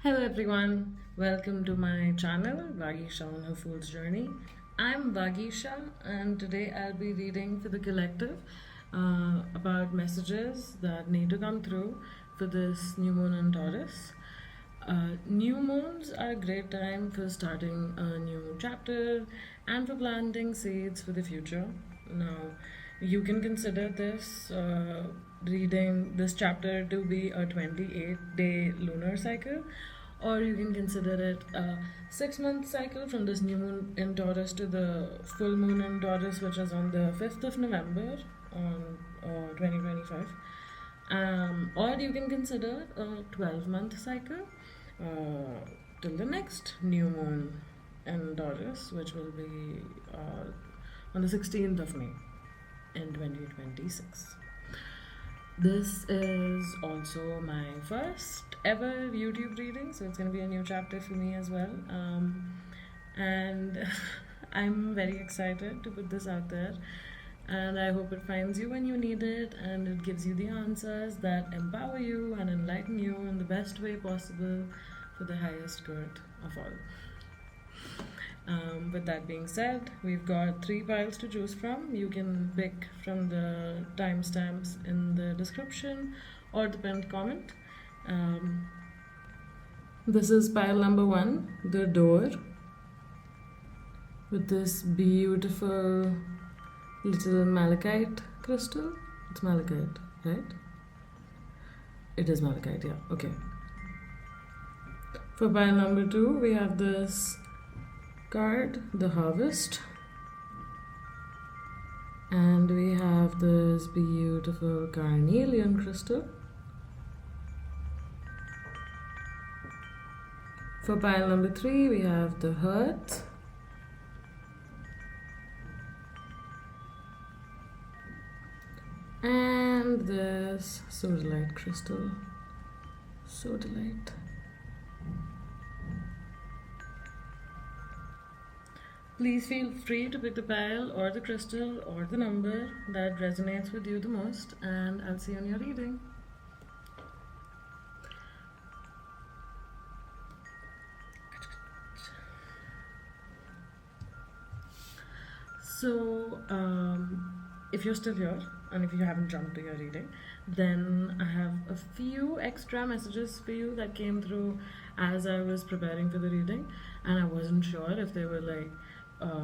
Hello everyone, welcome to my channel Vagisha on Her Fool's Journey. I'm Vagisha and today I'll be reading for the collective about messages that need to come through for this new moon in Taurus. New moons are a great time for starting a new chapter and for planting seeds for the future. Now, you can consider this reading this chapter to be a 28-day lunar cycle, or you can consider it a 6-month cycle from this new moon in Taurus to the full moon in Taurus, which is on the 5th of November on 2025. Or you can consider a 12-month cycle till the next new moon in Taurus, which will be on the 16th of May in 2026. This is also my first ever YouTube reading, so it's going to be a new chapter for me as well. And I'm very excited to put this out there, and I hope it finds you when you need it and it gives you the answers that empower you and enlighten you in the best way possible for the highest good of all. With that being said, we've got 3 piles to choose from. You can pick from the timestamps in the description or the pinned comment. This is pile number 1, the door, with this beautiful little malachite crystal. It's malachite, right? It is malachite, yeah, okay. For pile number 2, we have this card, the harvest, and we have this beautiful carnelian crystal. For pile number 3, we have the hearth, and this sodalite crystal. Sodalite. Please feel free to pick the pile or the crystal or the number that resonates with you the most, and I'll see you on your reading. So, if you're still here and if you haven't jumped to your reading, then I have a few extra messages for you that came through as I was preparing for the reading, and I wasn't sure if they were like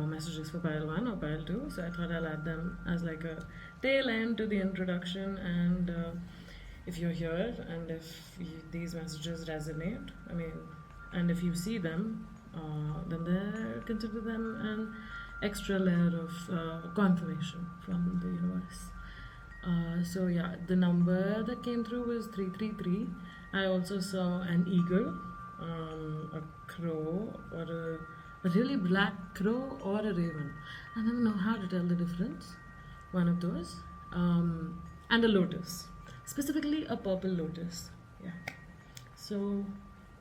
messages for pile 1 or pile 2, so I thought I'll add them as like a tail end to the introduction. And if you're here and if these messages resonate, and if you see them, then consider them an extra layer of confirmation from the universe. So yeah, the number that came through was 333. I also saw an eagle, a crow, or a really black crow, or a raven. I never know how to tell the difference. One of those. And a lotus. Specifically a purple lotus. Yeah. So,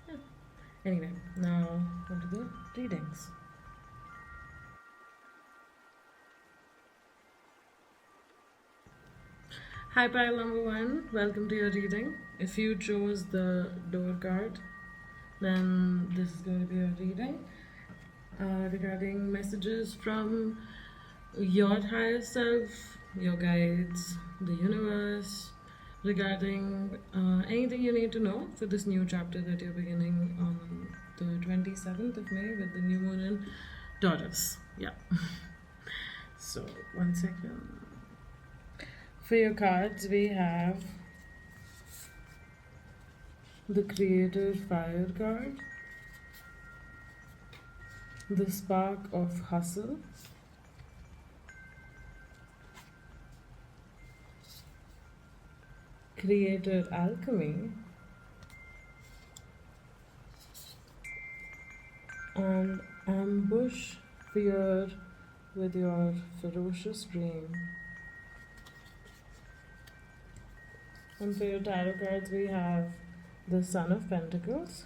yeah. Anyway, now on to the readings. Hi pile number 1, welcome to your reading. If you chose the door card, then this is going to be a reading regarding messages from your higher self, your guides, the universe, regarding anything you need to know for this new chapter that you're beginning on the 27th of May with the new moon in Taurus. Yeah. So, 1 second. For your cards, we have the Creative Fire card, the Spark of Hustle, Creator Alchemy, and Ambush Fear with Your Ferocious Dream. And for your tarot cards, we have the Son of Pentacles,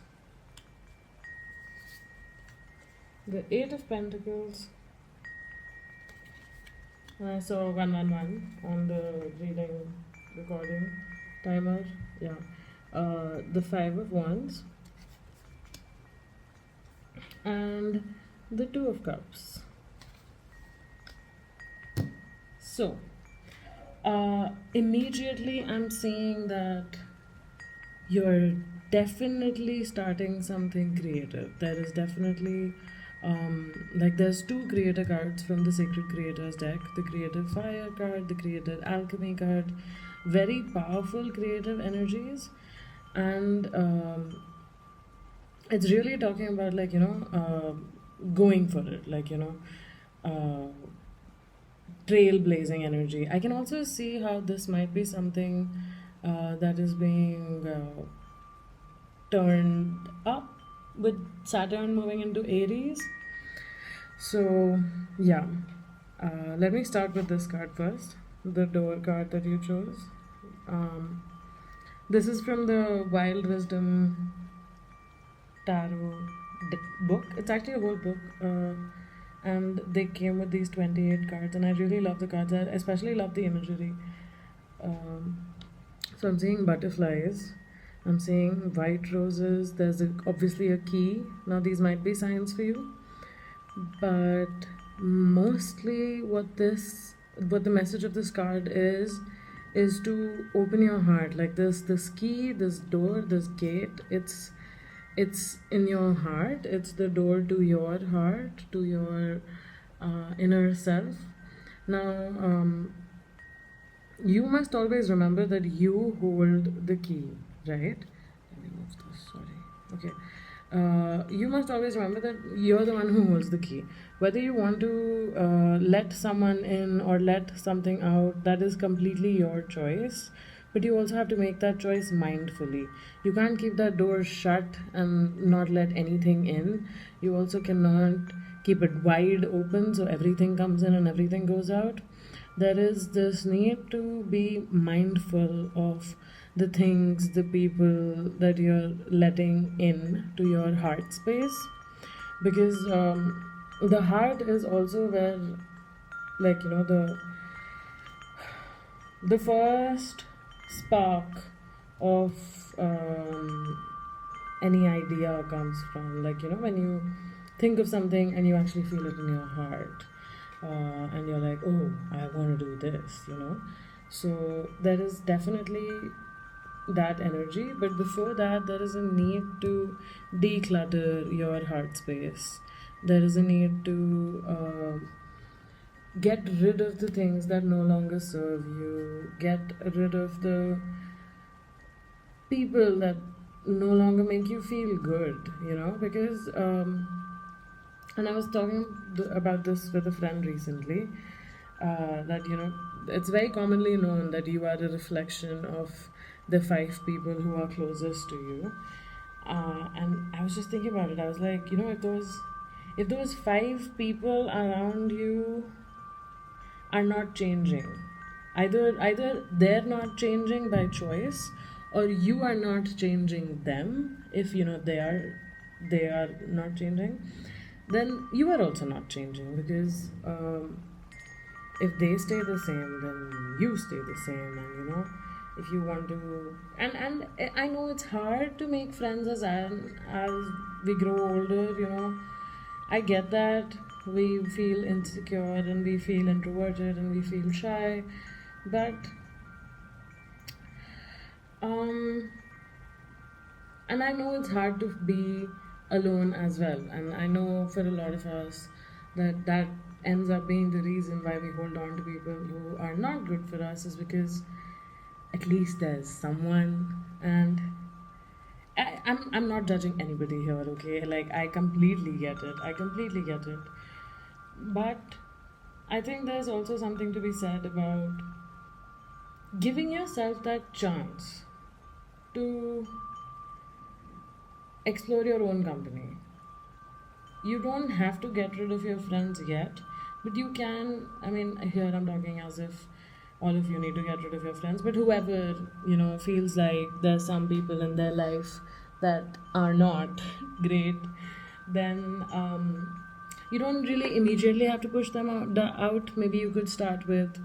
the 8 of Pentacles, and I saw 111 on the reading recording timer. Yeah. The 5 of Wands, and the Two of Cups. So, immediately I'm seeing that you're definitely starting something creative. There is definitely, like, there's two creator cards from the Sacred Creators deck, the Creative Fire card, the Creative Alchemy card. Very powerful creative energies, and it's really talking about, like, going for it, like, trailblazing energy. I can also see how this might be something that is being turned up with Saturn moving into Aries. So, yeah, let me start with this card first, the Door card that you chose. This is from the Wild Wisdom Tarot book. It's actually a whole book. And they came with these 28 cards, and I really love the cards. I especially love the imagery. So I'm seeing butterflies, I'm seeing white roses. There's obviously a key. Now these might be signs for you, but mostly what the message of this card is to open your heart. Like this key, this door, this gate, it's in your heart. It's the door to your heart, to your inner self. Now, you must always remember that you hold the key, right? Let me move this, sorry. Okay. You must always remember that you're the one who holds the key. Whether you want to let someone in or let something out, that is completely your choice. But you also have to make that choice mindfully. You can't keep that door shut and not let anything in. You also cannot keep it wide open so everything comes in and everything goes out. There is this need to be mindful of the things, the people that you're letting in to your heart space, because the heart is also where, like, the first spark of any idea comes from. Like, when you think of something and you actually feel it in your heart, and you're like, oh, I want to do this, so there is definitely that energy. But before that, there is a need to declutter your heart space. There is a need to get rid of the things that no longer serve you, get rid of the people that no longer make you feel good, because and I was talking about this with a friend recently, that it's very commonly known that you are a reflection of the 5 people who are closest to you. And I was just thinking about it. I was like, if those 5 people around you are not changing, either they're not changing by choice, or you are not changing them. If they are not changing, then you are also not changing, because if they stay the same, then you stay the same. And if you want to, and I know it's hard to make friends as we grow older. I get that we feel insecure and we feel introverted and we feel shy, but and I know it's hard to be alone as well, and I know for a lot of us that ends up being the reason why we hold on to people who are not good for us, is because at least there's someone. And I'm not judging anybody here, okay? Like, I completely get it. But I think there's also something to be said about giving yourself that chance to explore your own company. You don't have to get rid of your friends yet, but you can. I mean, here I'm talking as if all of you need to get rid of your friends, but whoever, feels like there's some people in their life that are not great, then you don't really immediately have to push them out. Maybe you could start with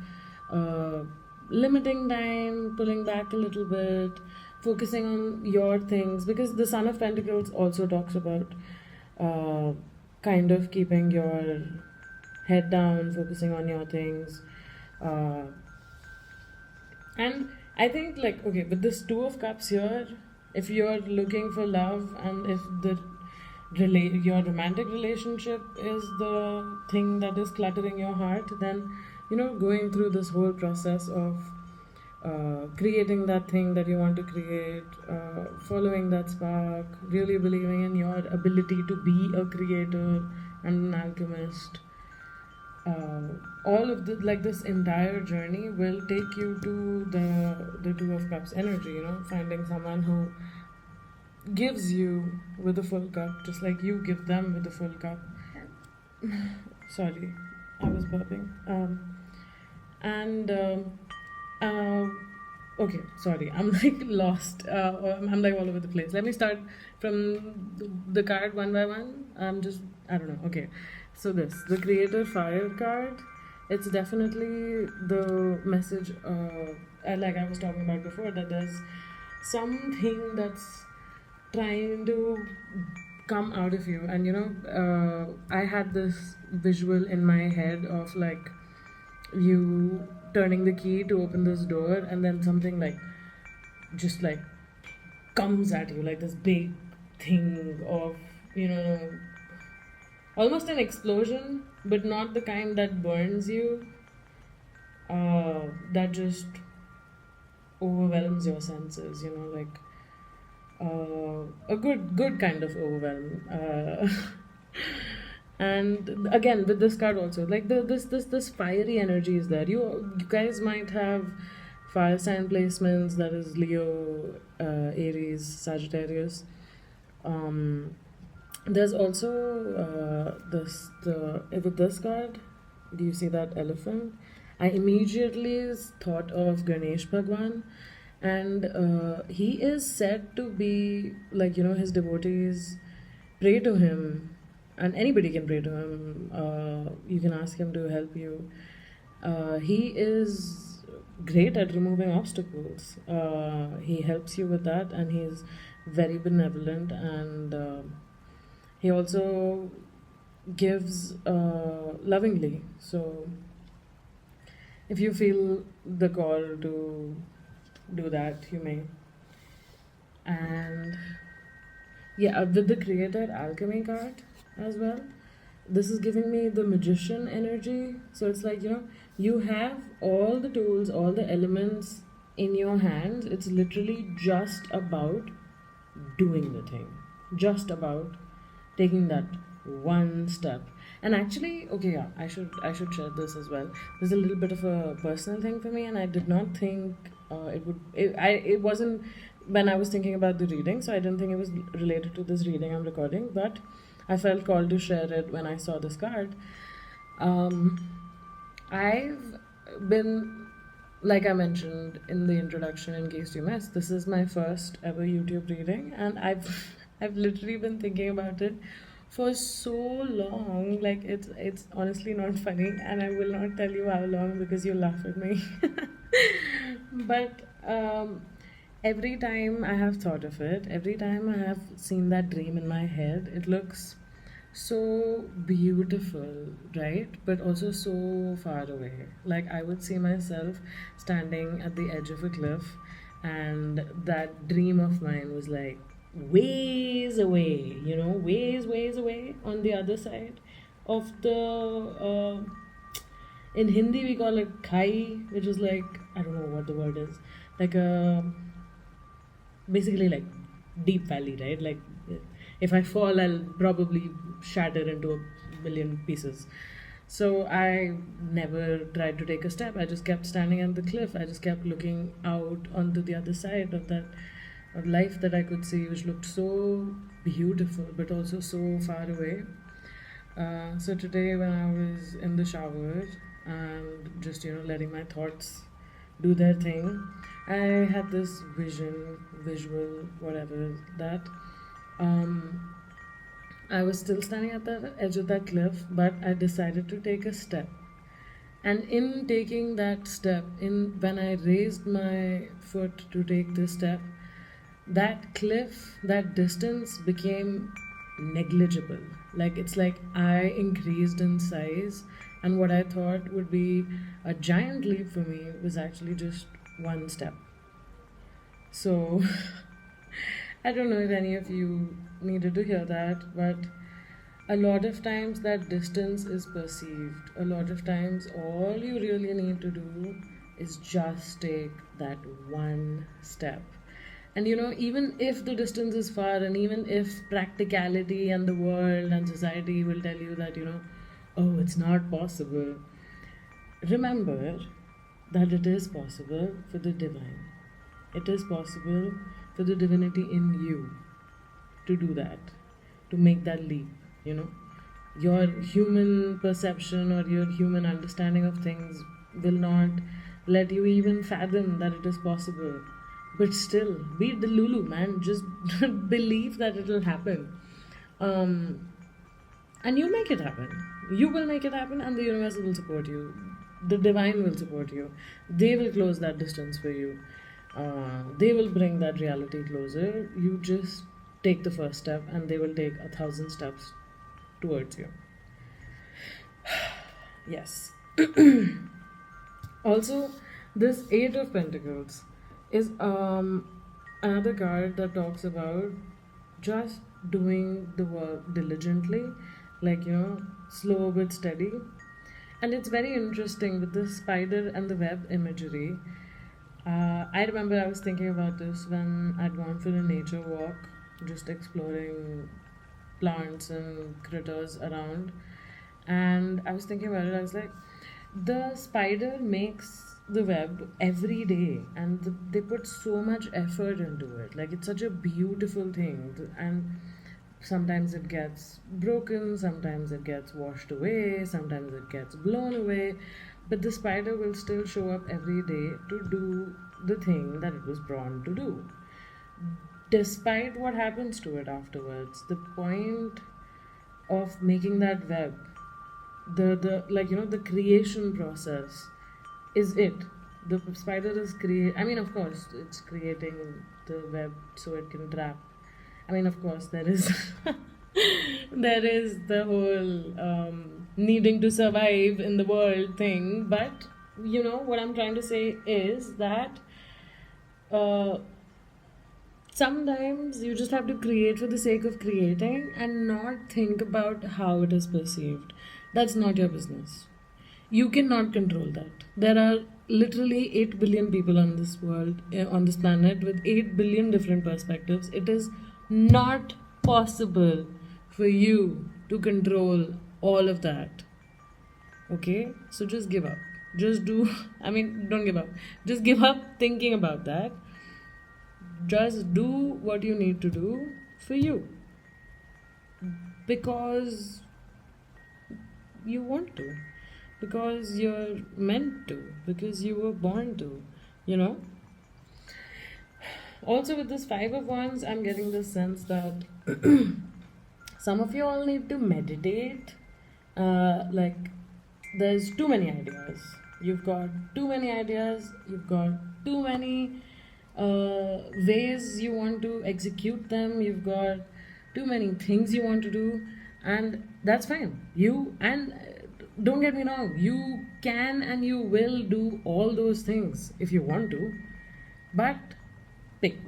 limiting time, pulling back a little bit, focusing on your things, because the Son of Pentacles also talks about uh, kind of keeping your head down, focusing on your things. Uh, and I think, like, okay, with this Two of Cups here, if you're looking for love and if your romantic relationship is the thing that is cluttering your heart, then, going through this whole process of creating that thing that you want to create, following that spark, really believing in your ability to be a creator and an alchemist. All of this entire journey will take you to the Two of Cups energy. Finding someone who gives you with a full cup, just like you give them with a full cup. Sorry, I was burping. And okay, sorry, I'm like lost. I'm like all over the place. Let me start from the card one by one. I don't know. Okay, so the Creator Fire card. It's definitely the message. Like I was talking about before, that there's something that's trying to come out of you, and I had this visual in my head of like you turning the key to open this door, and then something like just like comes at you, like this big thing of almost an explosion, but not the kind that burns you, that just overwhelms your senses, like a good kind of overwhelm. And again with this card also, like this fiery energy is there. You guys might have fire sign placements, that is Leo, Aries, Sagittarius. There's also with this card, do you see that elephant? I immediately thought of Ganesh Bhagwan, and he is said to be like, his devotees pray to him, and anybody can pray to him. You can ask him to help you. He is great at removing obstacles. He helps you with that, and he's very benevolent, and he also gives lovingly. So if you feel the call to do that, you may. And yeah, with the Creator Alchemy card as well, this is giving me the Magician energy. So it's like, you have all the tools, all the elements in your hands. It's literally just about doing the thing, just about taking that one step. And actually, okay, yeah, I should share this as well. There's a little bit of a personal thing for me, and I did not think it wasn't when I was thinking about the reading, so I didn't think it was related to this reading I'm recording, but I felt called to share it when I saw this card. I've been, like I mentioned in the introduction, in case you missed, this is my first ever YouTube reading, and I've literally been thinking about it for so long. Like it's honestly not funny, and I will not tell you how long because you laugh at me. But every time I have thought of it, every time I have seen that dream in my head, it looks so beautiful, right? But also so far away. Like I would see myself standing at the edge of a cliff, and that dream of mine was like ways away, ways away on the other side of the. In Hindi, we call it khai, which is like, I don't know what the word is, like basically like deep valley, right? Like if I fall, I'll probably shatter into a million pieces. So I never tried to take a step. I just kept standing at the cliff. I just kept looking out onto the other side of that life that I could see, which looked so beautiful, but also so far away. So today, when I was in the shower and just letting my thoughts do their thing, I had this visual, whatever that. I was still standing at the edge of that cliff, but I decided to take a step. And in taking that step, when I raised my foot to take this step, that cliff, that distance became negligible. Like it's like I increased in size, and what I thought would be a giant leap for me was actually just one step. So I don't know if any of you needed to hear that, but a lot of times that distance is perceived. A lot of times, all you really need to do is just take that one step. And even if the distance is far, and even if practicality and the world and society will tell you that, oh, it's not possible, remember that it is possible for the divine. It is possible for the divinity in you to do that, to make that leap, Your human perception or your human understanding of things will not let you even fathom that it is possible. But still, be the Lulu, man. Just believe that it will happen. And you make it happen. You will make it happen, and the universe will support you. The divine will support you. They will close that distance for you. They will bring that reality closer. You just take the first step, and they will take 1,000 steps towards you. Yes. Also, this Eight of Pentacles is another card that talks about just doing the work diligently, like slow but steady. And it's very interesting with the spider and the web imagery. I remember I was thinking about this when I'd gone for a nature walk, just exploring plants and critters around. And I was thinking about it, I was like, the spider makes the web every day, and they put so much effort into it. Like, it's such a beautiful thing. And sometimes it gets broken, sometimes it gets washed away, sometimes it gets blown away, but the spider will still show up every day to do the thing that it was born to do, despite what happens to it afterwards. The point of making that web, the creation process is it. The spider is of course it's creating the web so it can trap. Of course there is there is the whole needing to survive in the world thing, but what I'm trying to say is that sometimes you just have to create for the sake of creating and not think about how it is perceived. That's not your business. You cannot control that. There are literally 8 billion people on this world, on this planet, with 8 billion different perspectives. It is not possible for you to control all of that. Okay? So just give up. Just don't give up. Just give up thinking about that. Just do what you need to do for you. Because you want to. Because you're meant to. Because you were born to. Also, with this Five of Wands, I'm getting the sense that some of you all need to meditate. There's too many ideas. You've got too many ideas. You've got too many ways you want to execute them. You've got too many things you want to do, and that's fine. Don't get me wrong, you can and you will do all those things if you want to, but pick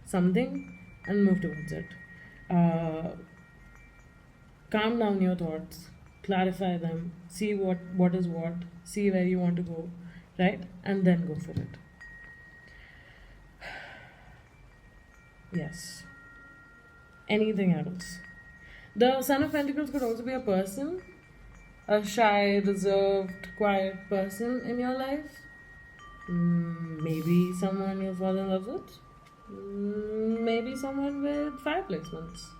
something and move towards it. Calm down your thoughts, clarify them, see what is what, see where you want to go, right? And then go for it. Yes. Anything else? The Son of Pentacles could also be a person, a shy, reserved, quiet person in your life. Maybe someone you'll fall in love with. Maybe someone with 5 placements.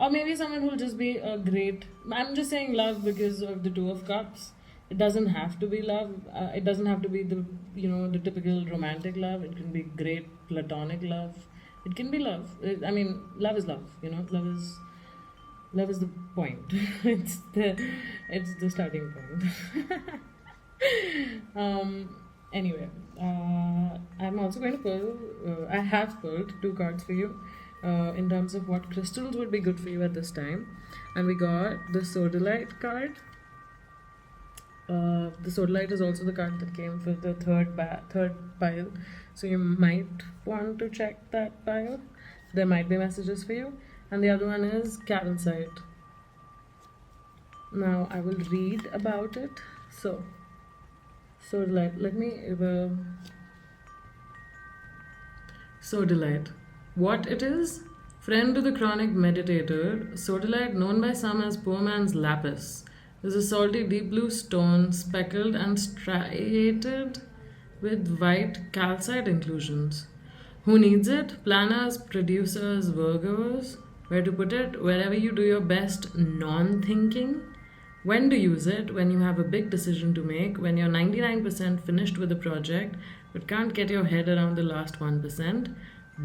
Or maybe someone who'll just be a great... I'm just saying love because of the Two of Cups. It doesn't have to be love. It doesn't have to be the typical romantic love. It can be great platonic love. It can be love. Love is love. Love is the point. it's the starting point. Anyway, I'm also going to pull, I have pulled two cards for you in terms of what crystals would be good for you at this time. And we got the Sodalite card. The Sodalite is also the card that came for the third pile. So you might want to check that pile. There might be messages for you. And the other one is Carnelian. Now I will read about it. So, let me. Sodalite. What it is? Friend to the chronic meditator, Sodalite, known by some as poor man's lapis, is a salty deep blue stone speckled and striated with white calcite inclusions. Who needs it? Planners, producers, Virgos. Where to put it? Wherever you do your best non thinking. When to use it? When you have a big decision to make, when you're 99% finished with a project but can't get your head around the last 1%.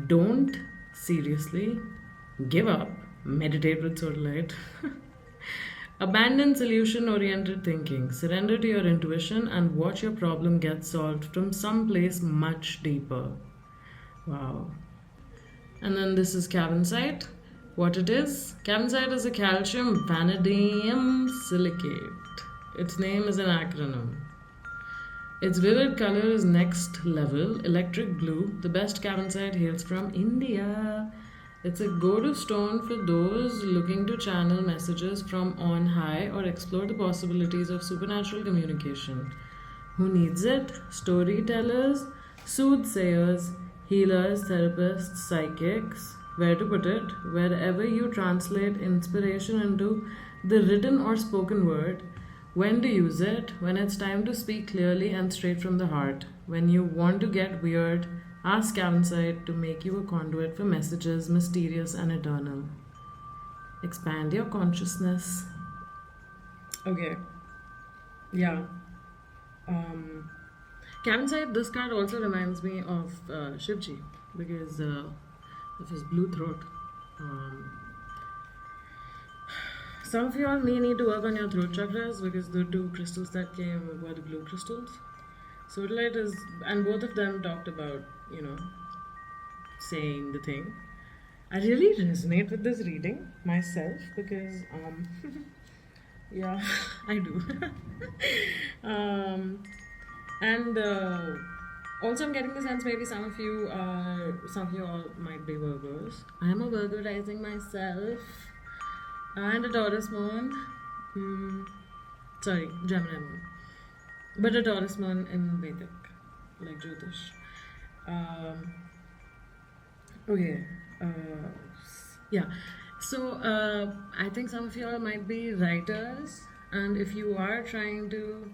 Don't seriously give up. Meditate with Sodalite. Abandon solution oriented thinking. Surrender to your intuition and watch your problem get solved from someplace much deeper. Wow. And then this is Carnelian. What it is? Carnelian is a calcium vanadium silicate. Its name is an acronym. Its vivid color is next level, electric blue. The best Carnelian hails from India. It's a go-to stone for those looking to channel messages from on high or explore the possibilities of supernatural communication. Who needs it? Storytellers, soothsayers, healers, therapists, psychics. Where to put it? Wherever you translate inspiration into the written or spoken word. When to use it? When it's time to speak clearly and straight from the heart. When you want to get weird, ask Carnelian to make you a conduit for messages mysterious and eternal. Expand your consciousness. Okay. Yeah. Carnelian, this card also reminds me of Shivji because of his blue throat. Some of you all may need to work on your throat chakras because the two crystals that came were the blue crystals. Sodalite is, and both of them talked about, saying the thing. I really resonate with this reading myself because, yeah, I do. And also, I'm getting the sense maybe some of you all might be Virgos. I'm a Virgo rising myself, and a Taurus moon. Sorry, Gemini moon, but a Taurus moon in Vedic, like Jyotish. Okay. Yeah. So I think some of you all might be writers, and if you are trying to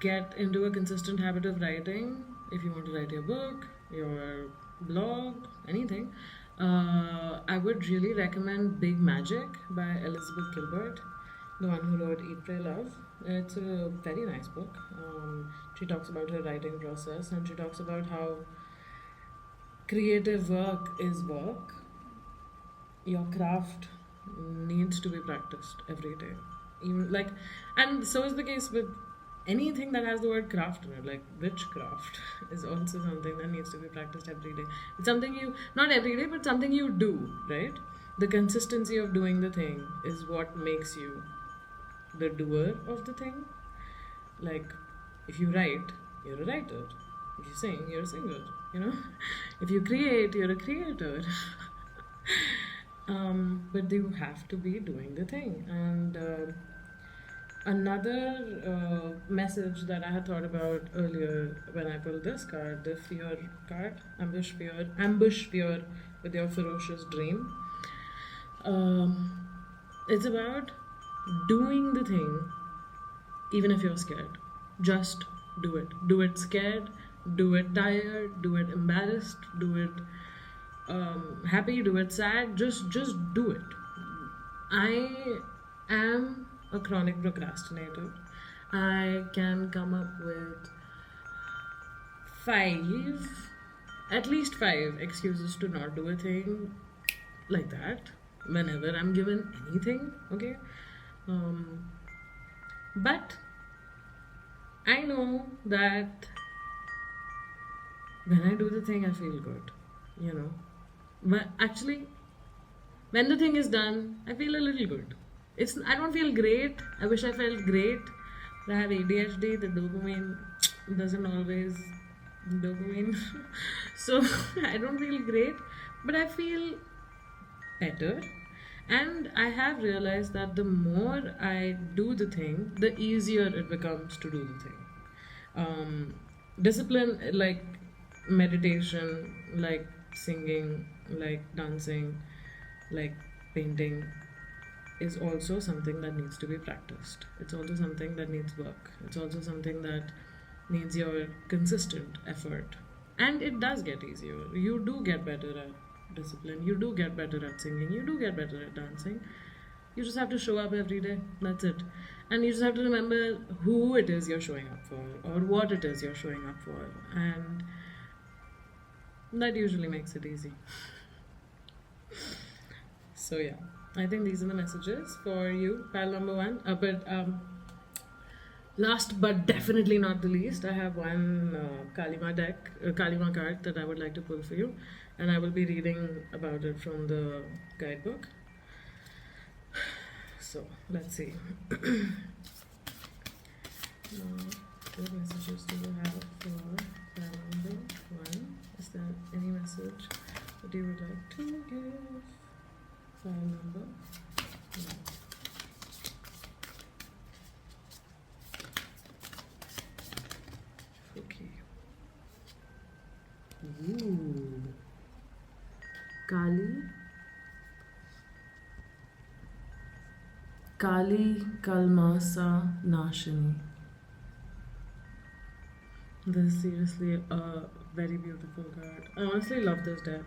get into a consistent habit of writing, if you want to write your book, your blog, anything, I would really recommend Big Magic by Elizabeth Gilbert, the one who wrote Eat, Pray, Love. It's a very nice book. She talks about her writing process, and she talks about how creative work is work. Your craft needs to be practiced every day. And so is the case with anything that has the word craft in it, like witchcraft is also something that needs to be practiced every day. It's something you, not every day, but something you do, right? The consistency of doing the thing is what makes you the doer of the thing. Like, if you write, you're a writer. If you sing, you're a singer, If you create, you're a creator. But you have to be doing the thing. And another message that I had thought about earlier when I pulled this card, the fear card, ambush fear with your ferocious dream. It's about doing the thing even if you're scared. Just do it. Do it scared, do it tired, do it embarrassed, do it happy, do it sad. Just do it. I am a chronic procrastinator. I can come up with at least five excuses to not do a thing like that whenever I'm given anything, okay? But I know that when I do the thing, I feel good, you know. But actually, when the thing is done, I feel a little good. I don't feel great. I wish I felt great. But I have ADHD. The dopamine doesn't always dopamine, so I don't feel great. But I feel better. And I have realized that the more I do the thing, the easier it becomes to do the thing. Discipline, like meditation, like singing, like dancing, like painting, is also something that needs to be practiced. It's also something that needs work. It's also something that needs your consistent effort. And it does get easier. You do get better at discipline. You do get better at singing. You do get better at dancing. You just have to show up every day. That's it. And you just have to remember who it is you're showing up for or what it is you're showing up for. And that usually makes it easy. So, yeah, I think these are the messages for you, pal number one. Last but definitely not the least, I have one Kalima card that I would like to pull for you, and I will be reading about it from the guidebook. So let's see. Now, what messages do you have for pal number one? Is there any message that you would like to give pal number one? Okay. Ooh. Kali Kalmasa Nashini. This is seriously a very beautiful card. I honestly love this deck.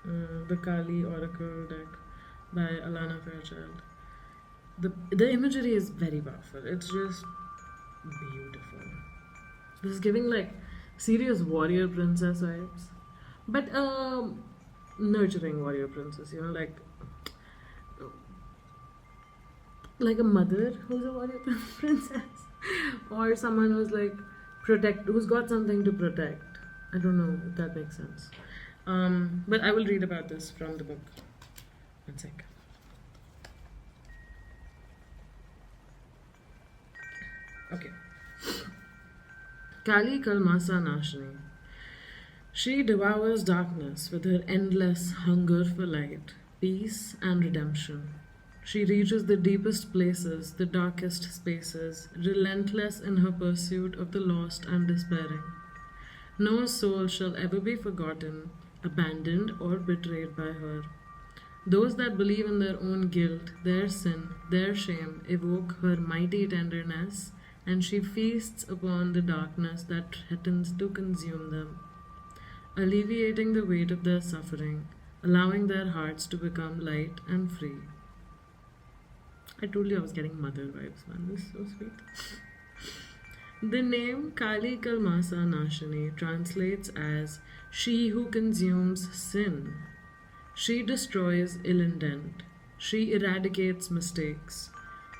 The Kali Oracle deck by Alana Fairchild. The imagery is very powerful. It's just beautiful. This is giving like serious warrior princess vibes, but nurturing warrior princess. You know, like a mother who's a warrior princess, or someone who's like who's got something to protect. I don't know if that makes sense. But I will read about this from the book. One sec. Okay. Kali Kalmasa Nashini. She devours darkness with her endless hunger for light, peace, and redemption. She reaches the deepest places, the darkest spaces, relentless in her pursuit of the lost and despairing. No soul shall ever be forgotten, abandoned, or betrayed by her. Those that believe in their own guilt, their sin, their shame, evoke her mighty tenderness, and she feasts upon the darkness that threatens to consume them, alleviating the weight of their suffering, allowing their hearts to become light and free. I told you I was getting mother vibes, man. This is so sweet. The name Kali Kalmasa Nashini translates as she who consumes sin. She destroys ill intent. She eradicates mistakes.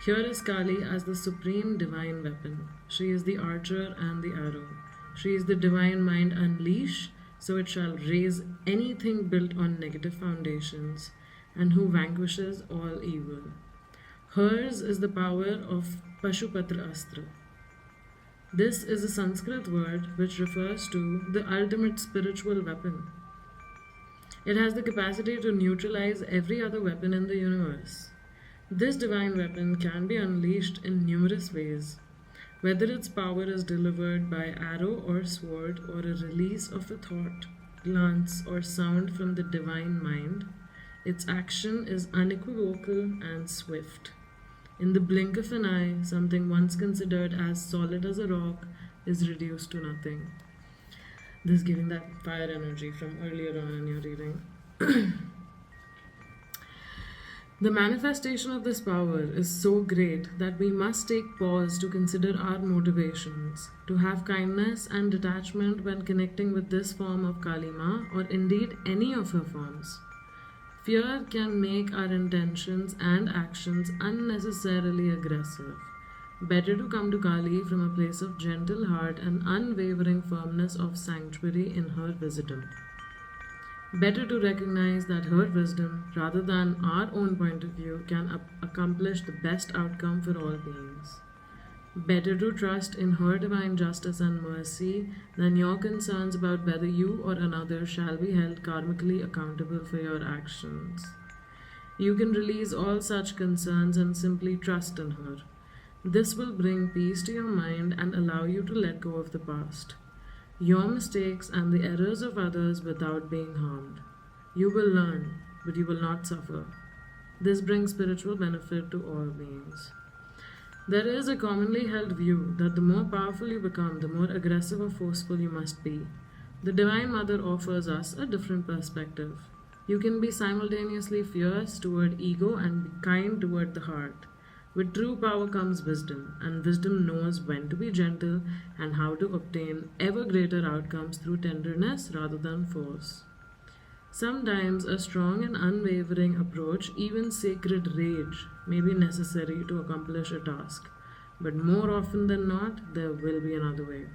Here is Kali as the supreme divine weapon. She is the archer and the arrow. She is the divine mind unleashed, so it shall raise anything built on negative foundations, and who vanquishes all evil. Hers is the power of Pashupatra Astra. This is a Sanskrit word which refers to the ultimate spiritual weapon. It has the capacity to neutralize every other weapon in the universe. This divine weapon can be unleashed in numerous ways, whether its power is delivered by arrow or sword, or a release of a thought, glance, or sound from the divine mind. Its action is unequivocal and swift. In the blink of an eye, something once considered as solid as a rock is reduced to nothing. This is giving that fire energy from earlier on in your reading. The manifestation of this power is so great that we must take pause to consider our motivations, to have kindness and detachment when connecting with this form of Kalima, or indeed any of her forms. Fear can make our intentions and actions unnecessarily aggressive, Better to come to Kali from a place of gentle heart and unwavering firmness of sanctuary in her wisdom. Better to recognize that her wisdom, rather than our own point of view, can accomplish the best outcome for all beings. Better to trust in her divine justice and mercy than your concerns about whether you or another shall be held karmically accountable for your actions. You can release all such concerns and simply trust in her. This will bring peace to your mind and allow you to let go of the past, your mistakes, and the errors of others without being harmed. You will learn, but you will not suffer. This brings spiritual benefit to all beings. There is a commonly held view that the more powerful you become, the more aggressive or forceful you must be. The Divine Mother offers us a different perspective. You can be simultaneously fierce toward ego and be kind toward the heart. With true power comes wisdom, and wisdom knows when to be gentle and how to obtain ever greater outcomes through tenderness rather than force. Sometimes a strong and unwavering approach, even sacred rage, may be necessary to accomplish a task, but more often than not, there will be another way.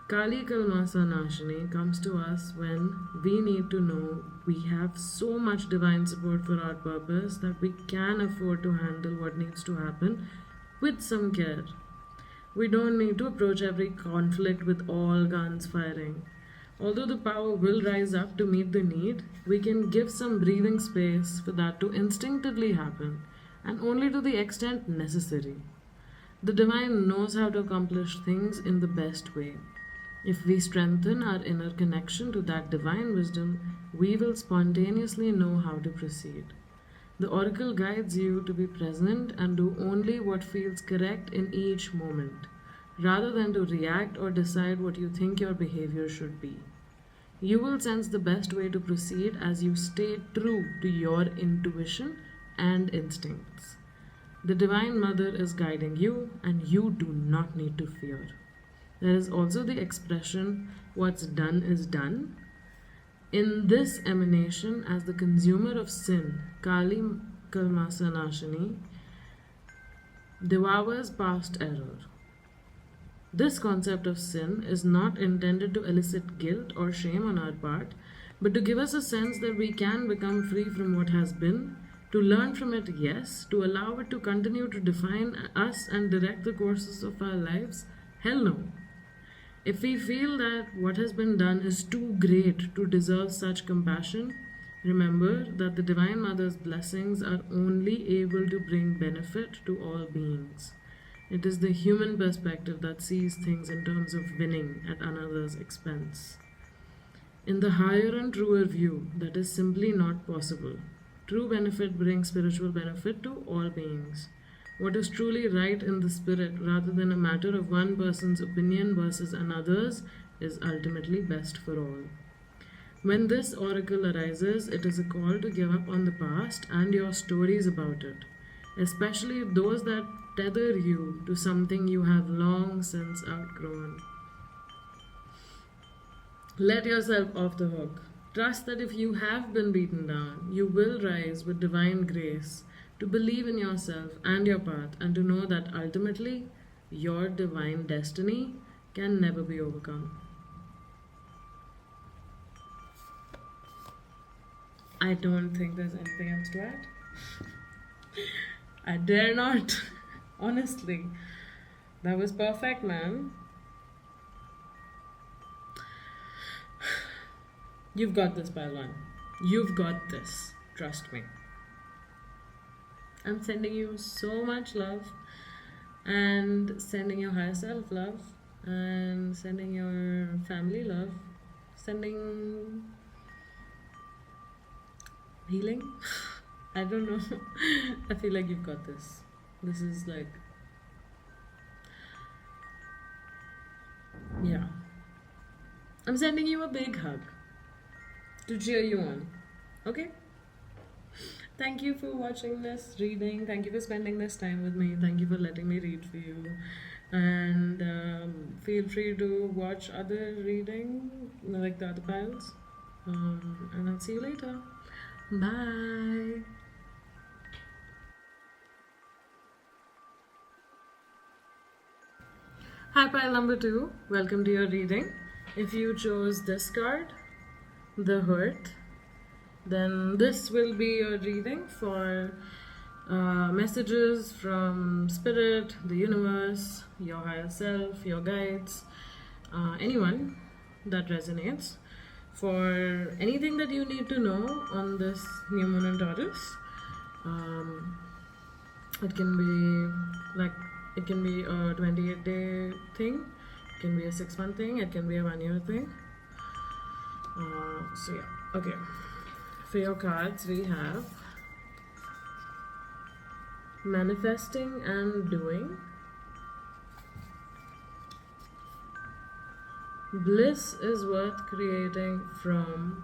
Kali Kalmasa Nashini comes to us when we need to know we have so much divine support for our purpose that we can afford to handle what needs to happen with some care. We don't need to approach every conflict with all guns firing. Although the power will rise up to meet the need, we can give some breathing space for that to instinctively happen, and only to the extent necessary. The divine knows how to accomplish things in the best way. If we strengthen our inner connection to that divine wisdom, we will spontaneously know how to proceed. The oracle guides you to be present and do only what feels correct in each moment, rather than to react or decide what you think your behavior should be. You will sense the best way to proceed as you stay true to your intuition and instincts. The Divine Mother is guiding you, and you do not need to fear. There is also the expression, what's done is done. In this emanation, as the consumer of sin, Kali Kalmasa Nashini devours past error. This concept of sin is not intended to elicit guilt or shame on our part, but to give us a sense that we can become free from what has been, to learn from it, yes, to allow it to continue to define us and direct the courses of our lives, hell no. If we feel that what has been done is too great to deserve such compassion, remember that the Divine Mother's blessings are only able to bring benefit to all beings. It is the human perspective that sees things in terms of winning at another's expense. In the higher and truer view, that is simply not possible. True benefit brings spiritual benefit to all beings. What is truly right in the spirit, rather than a matter of one person's opinion versus another's, is ultimately best for all. When this oracle arises, it is a call to give up on the past and your stories about it, especially those that tether you to something you have long since outgrown. Let yourself off the hook. Trust that if you have been beaten down, you will rise with divine grace, to believe in yourself and your path, and to know that ultimately your divine destiny can never be overcome. I don't think there's anything else to add. I dare not. Honestly. That was perfect, man. You've got this, Balwan. You've got this. Trust me. I'm sending you so much love, and sending your higher self love, and sending your family love, sending healing. I don't know. I feel like you've got this. This is like, yeah. I'm sending you a big hug to cheer you on. Okay? Thank you for watching this reading. Thank you for spending this time with me. Thank you for letting me read for you. And feel free to watch other reading, like the other piles. And I'll see you later. Bye. Hi, pile number 2. Welcome to your reading. If you chose this card, the Hearth, then this will be your reading for messages from Spirit, the universe, your higher self, your guides, anyone that resonates. For anything that you need to know on this new moon in Taurus, it can be like it can be a 28-day thing, it can be a 6-month thing, it can be a 1-year thing. So yeah, okay. For your cards, we have manifesting and doing, bliss is worth creating from,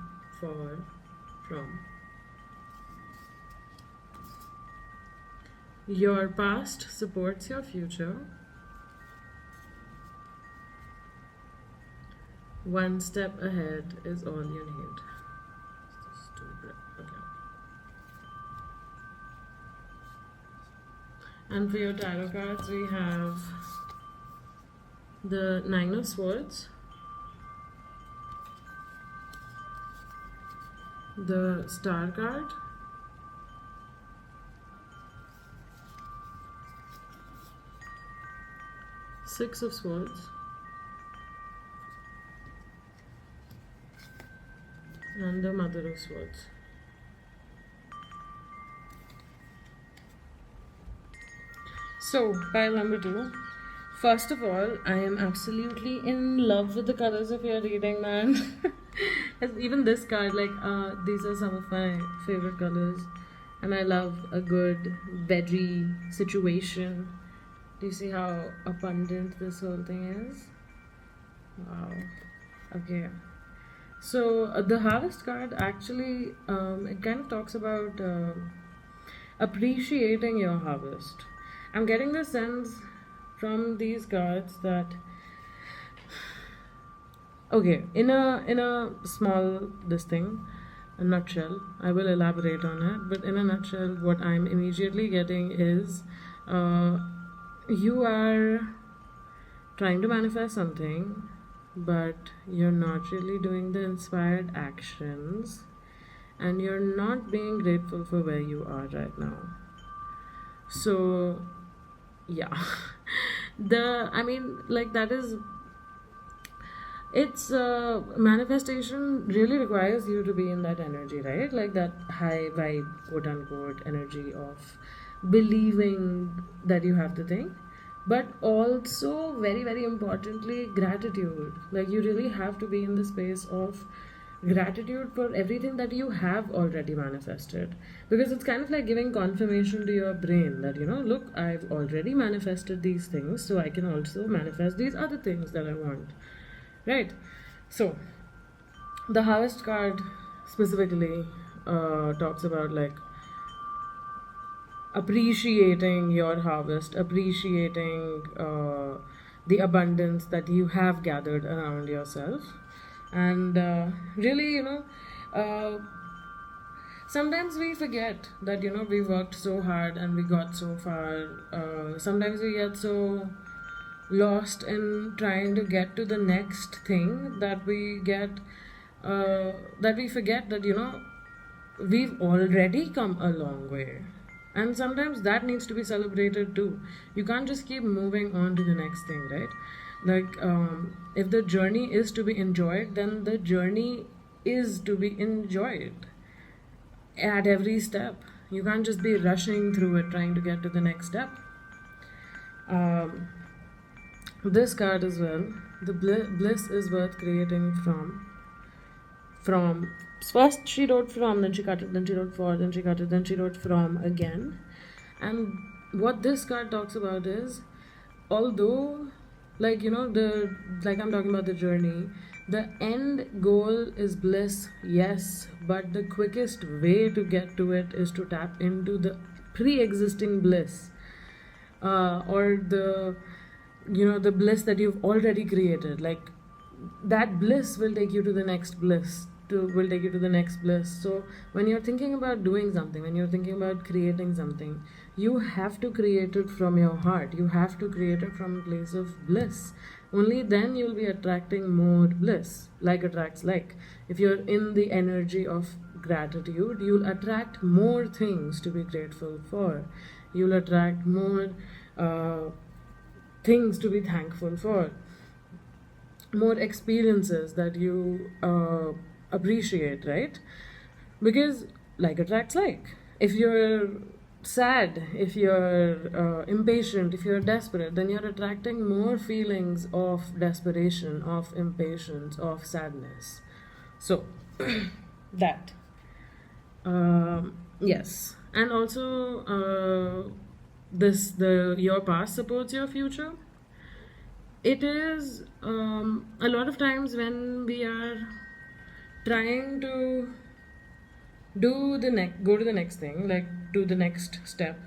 your past supports your future, one step ahead is all you need. Okay. And for your tarot cards, we have the Nine of Swords, the Star card, Six of Swords, and the Mother of Swords. So, pile number 2. First of all, I am absolutely in love with the colors of your reading, man. Even this card, like, these are some of my favorite colors. And I love a good veggie situation. Do you see how abundant this whole thing is? Wow. Okay. So, the Harvest card actually, it kind of talks about appreciating your harvest. I'm getting the sense from these cards that, okay, in a small a nutshell, I will elaborate on it, but in a nutshell, what I'm immediately getting is you are trying to manifest something, but you're not really doing the inspired actions, and you're not being grateful for where you are right now. So yeah, that is, it's manifestation really requires you to be in that energy, right? Like that high vibe, quote unquote, energy of believing that you have the thing, but also very, very importantly, gratitude. Like you really have to be in the space of gratitude for everything that you have already manifested, because it's kind of like giving confirmation to your brain that, look, I've already manifested these things, so I can also manifest these other things that I want, right? So the Harvest card specifically talks about like appreciating your harvest, appreciating the abundance that you have gathered around yourself. And really, sometimes we forget that, we worked so hard and we got so far. Sometimes we get so lost in trying to get to the next thing that we forget that, we've already come a long way. And sometimes that needs to be celebrated too. You can't just keep moving on to the next thing, right? Like, if the journey is to be enjoyed, then the journey is to be enjoyed at every step. You can't just be rushing through it trying to get to the next step. This card as well, the bliss is worth creating from. First she wrote from, then she cut it, then she wrote for, then she cut it, then she wrote from again. And what this card talks about is, although, like, I'm talking about the journey, the end goal is bliss, yes, but the quickest way to get to it is to tap into the pre-existing bliss, or the bliss that you've already created. Like, that bliss will take you to the next bliss, will take you to the next bliss. So when you're thinking about doing something, when you're thinking about creating something, You have to create it from your heart. You have to create it from a place of bliss. Only then you'll be attracting more bliss. Like attracts like. If you're in the energy of gratitude, you'll attract more things to be grateful for. You'll attract more things to be thankful for, more experiences that you appreciate, right? Because like attracts like. If you're sad, if you're impatient, if you're desperate, then you're attracting more feelings of desperation, of impatience, of sadness. So, that. Yes. And also, your past supports your future. It is a lot of times when we are trying to go to the next thing, like do the next step,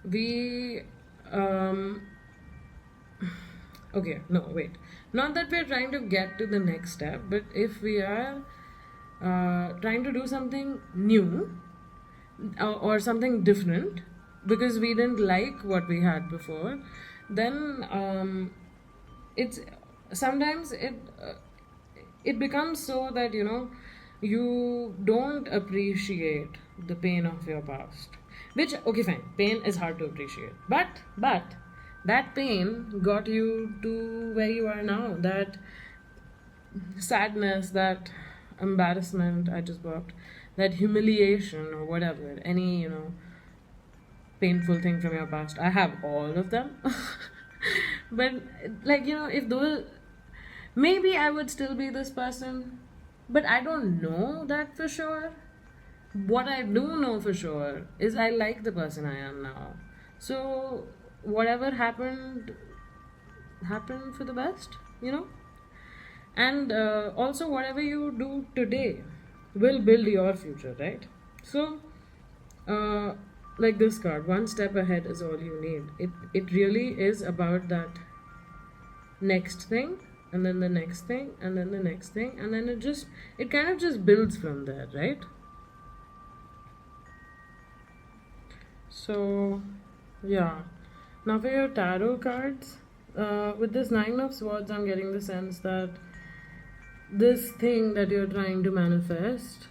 we okay, no, wait, not that we're trying to get to the next step, but if we are trying to do something new or something different because we didn't like what we had before, then it's sometimes it becomes so that you don't appreciate the pain of your past. Which, okay, fine, pain is hard to appreciate, but that pain got you to where you are now. That sadness, that embarrassment I just got, that humiliation or whatever, any painful thing from your past, I have all of them. But like if those, maybe I would still be this person, but I don't know that for sure. What I do know for sure is I like the person I am now. So whatever happened for the best. And also whatever you do today will build your future, right? So like this card, one step ahead is all you need. It really is about that next thing, and then the next thing, and then the next thing, and then it kind of just builds from there, right? So yeah, now for your tarot cards, with this Nine of Swords, I'm getting the sense that this thing that you're trying to manifest,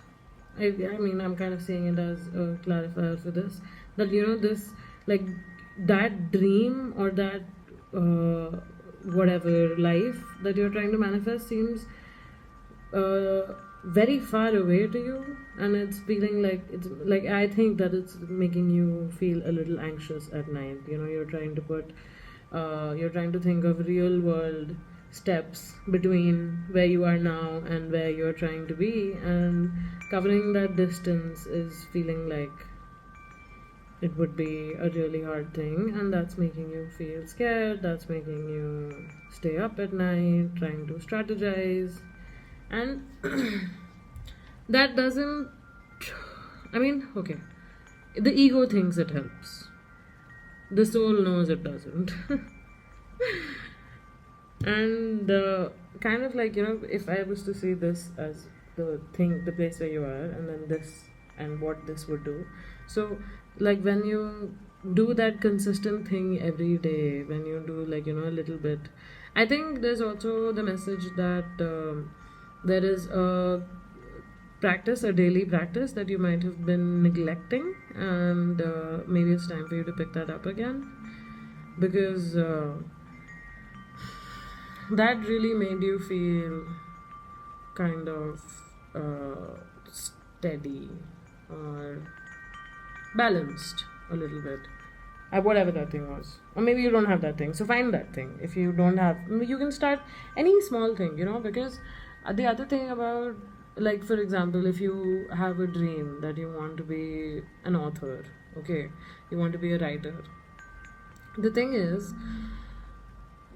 I mean, I'm kind of seeing it as a clarifier for this, that this, like, that dream or that whatever life that you're trying to manifest seems very far away to you, and it's feeling like, it's like, I think that it's making you feel a little anxious at night. You're trying to think of real world steps between where you are now and where you're trying to be, and covering that distance is feeling like it would be a really hard thing, and that's making you feel scared, that's making you stay up at night trying to strategize. And that doesn't, I mean, okay, the ego thinks it helps, the soul knows it doesn't. And kind of like, if I was to see this as the place where you are, and then this and what this would do. So like when you do that consistent thing every day, when you do like a little bit, I think there's also the message that there is a daily practice that you might have been neglecting, and maybe it's time for you to pick that up again, because that really made you feel kind of steady or balanced a little bit, whatever that thing was. Or maybe you don't have that thing, so find that thing. If you don't have, you can start any small thing, because the other thing about, like, for example, if you have a dream that you want to be an author, okay, you want to be a writer, the thing is,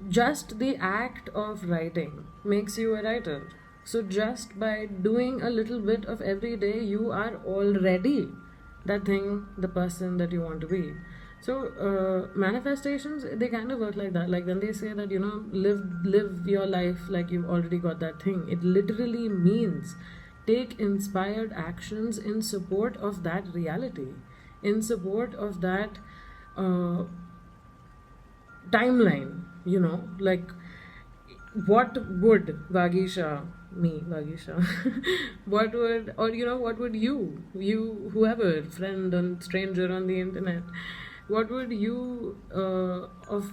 just the act of writing makes you a writer. So just by doing a little bit of every day, you are already that thing, the person that you want to be. So manifestations, they kind of work like that. Like when they say that live your life like you've already got that thing, it literally means take inspired actions in support of that reality, in support of that uh, timeline, like what would Vagisha, what would, or what would whoever, friend and stranger on the internet, what would you, of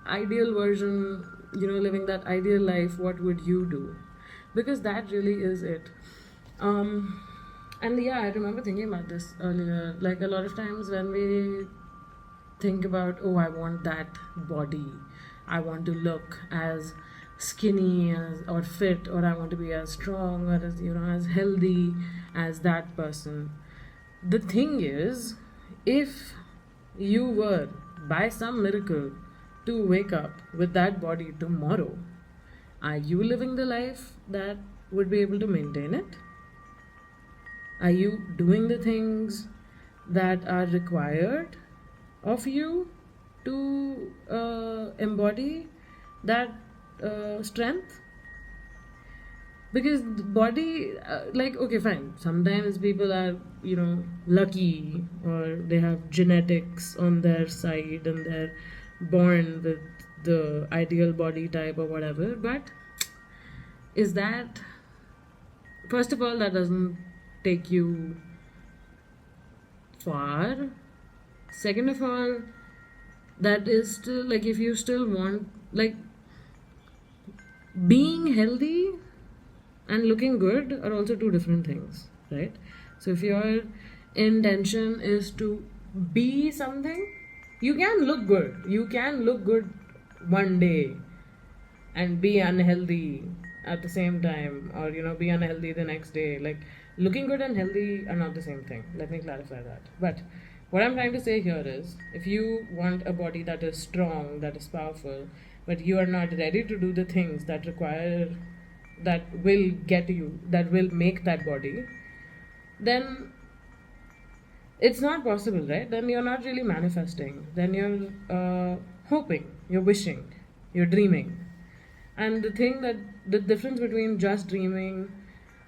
ideal version, living that ideal life, what would you do? Because that really is it. And yeah, I remember thinking about this earlier. Like a lot of times when we think about, oh, I want that body, I want to look as skinny or fit, or I want to be as strong or as healthy as that person. The thing is, if you were by some miracle to wake up with that body tomorrow, are you living the life that would be able to maintain it? Are you doing the things that are required of you to embody that strength? Because the body, like, okay, fine, sometimes people are lucky, or they have genetics on their side and they're born with the ideal body type or whatever, but is that, first of all, that doesn't take you far. Second of all, that is still, like, if you still want, like, being healthy and looking good are also two different things, right? So if your intention is to be something, you can look good one day and be unhealthy at the same time, or be unhealthy the next day. Like, looking good and healthy are not the same thing, let me clarify that. But what I'm trying to say here is, if you want a body that is strong, that is powerful, but you are not ready to do the things that will make that body, then it's not possible, right? Then you're not really manifesting. Then you're hoping, you're wishing, you're dreaming. And the difference between just dreaming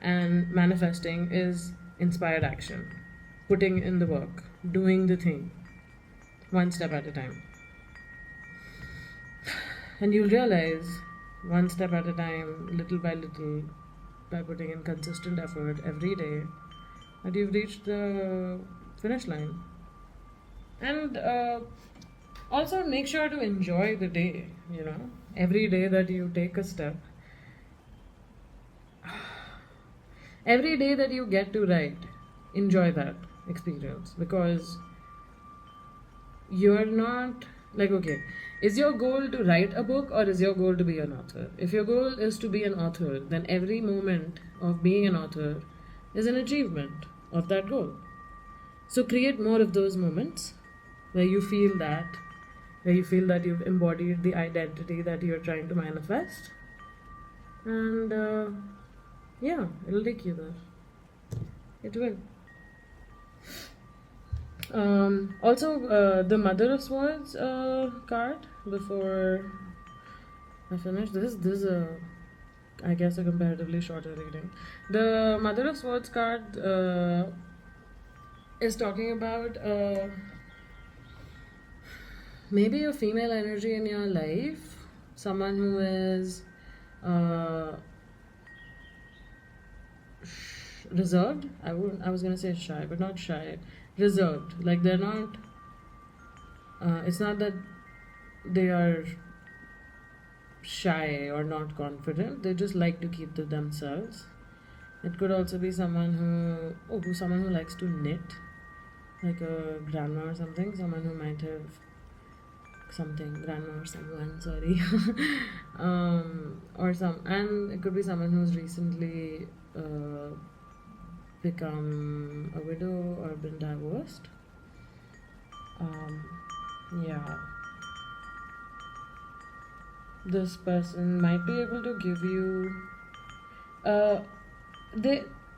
and manifesting is inspired action, putting in the work, doing the thing, one step at a time. And you'll realize, one step at a time, little by little, by putting in consistent effort every day, that you've reached the finish line. And also make sure to enjoy the day, every day that you take a step, every day that you get to write, enjoy that experience. Because you're not, like, okay, is your goal to write a book, or is your goal to be an author? If your goal is to be an author, then every moment of being an author is an achievement of that goal. So create more of those moments where you feel that you've embodied the identity that you're trying to manifest. And yeah, it'll take you there. It will. Also, the Mother of Swords card, before I finish. This is a, I guess, a comparatively shorter reading. The Mother of Swords card is talking about maybe a female energy in your life, someone who is reserved. I was gonna say shy, but not shy. Reserved. Like, they're not. It's not that they are shy or not confident. They just like to keep to themselves. It could also be someone who likes to knit, like a grandma or something. Someone who might have grandma or someone. Sorry, and it could be someone who's recently become a widow or been divorced. Yeah, this person might be able to give you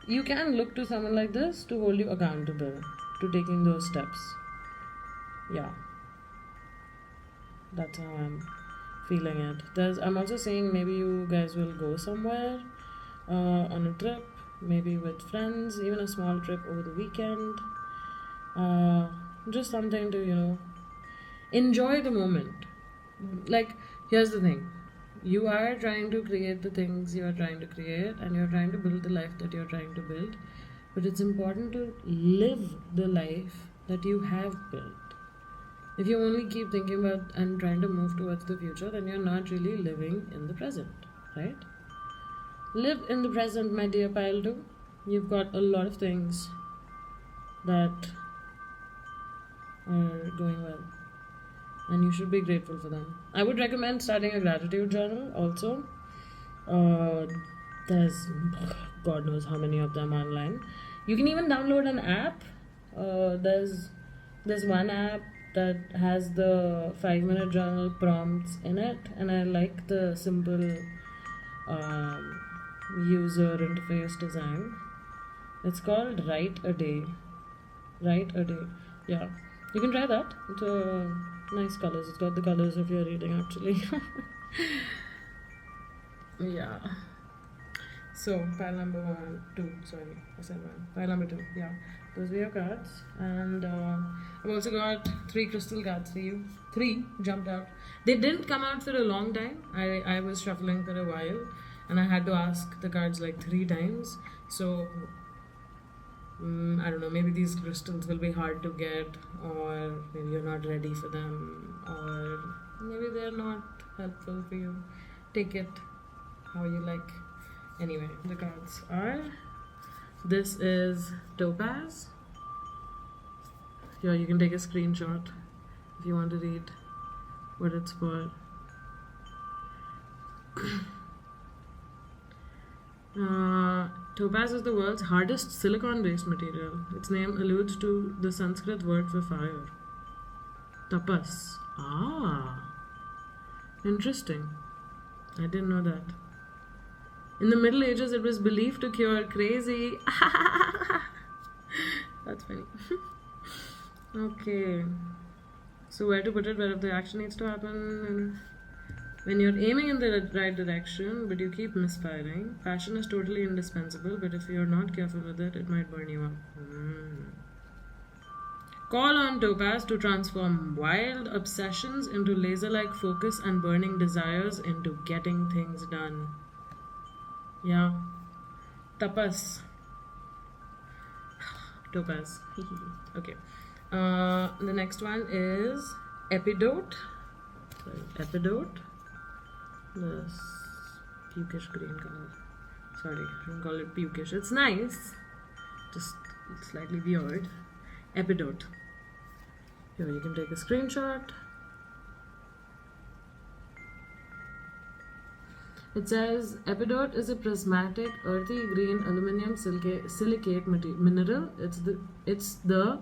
you can look to someone like this to hold you accountable to taking those steps. Yeah, that's how I'm feeling it. I'm also saying maybe you guys will go somewhere on a trip, maybe with friends, even a small trip over the weekend. Just something to Enjoy the moment. Like, here's the thing. You are trying to create the things you are trying to create, and you're trying to build the life that you're trying to build. But it's important to live the life that you have built. If you only keep thinking about and trying to move towards the future, then you're not really living in the present, right? Live in the present, my dear pile 2. You've got a lot of things that are going well, and you should be grateful for them. I would recommend starting a gratitude journal also. There's God knows how many of them online. You can even download an app. There's one app that has the 5-minute journal prompts in it, and I like the simple user interface design. It's called Write a Day. Write a Day. Yeah, you can try that. It's nice colors. It's got the colors of your reading actually. Yeah. So pile number 1, 2. Sorry, I said 1. Pile number 2. Yeah, those were your cards, and I've also got 3 crystal cards for you. 3 jumped out. They didn't come out for a long time. I was shuffling for a while, and I had to ask the cards like 3 times. So I don't know, maybe these crystals will be hard to get, or maybe you're not ready for them, or maybe they're not helpful for you. Take it how you like. Anyway, the cards are, this is Topaz. Here, you can take a screenshot if you want to read what it's for. Topaz is the world's hardest silicon-based material. Its name alludes to the Sanskrit word for fire. Tapas. Ah, interesting. I didn't know that. In the Middle Ages, it was believed to cure crazy. That's funny. Okay. So where to put it? Where the action needs to happen? When you're aiming in the right direction, but you keep misfiring, passion is totally indispensable, but if you're not careful with it, it might burn you up. Call on Topaz to transform wild obsessions into laser-like focus and burning desires into getting things done. Yeah. Tapas. Topaz. Okay. The next one is Epidote. Epidote. This pukish green color. Sorry, I don't call it pukish. It's nice. Just slightly weird. Epidote. Here, you can take a screenshot. It says Epidote is a prismatic earthy green aluminum silicate mineral. It's the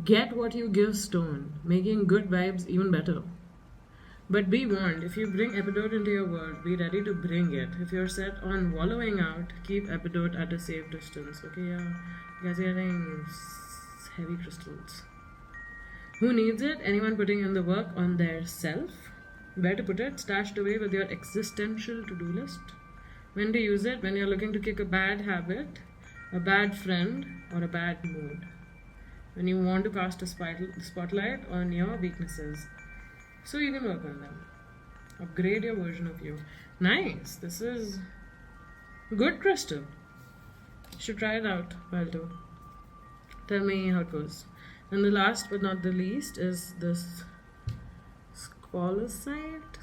get what you give stone, making good vibes even better. But be warned, if you bring Epidote into your world, be ready to bring it. If you're set on wallowing out, keep Epidote at a safe distance. Okay, yeah, you guys are getting heavy crystals. Who needs it? Anyone putting in the work on their self? Where to put it? Stashed away with your existential to-do list. When to use it? When you're looking to kick a bad habit, a bad friend, or a bad mood. When you want to cast a spotlight on your weaknesses. So you can work on them. Upgrade your version of you. Nice. This is good crystal. You should try it out. Well, do. Tell me how it goes. And the last but not the least is this Sodalite.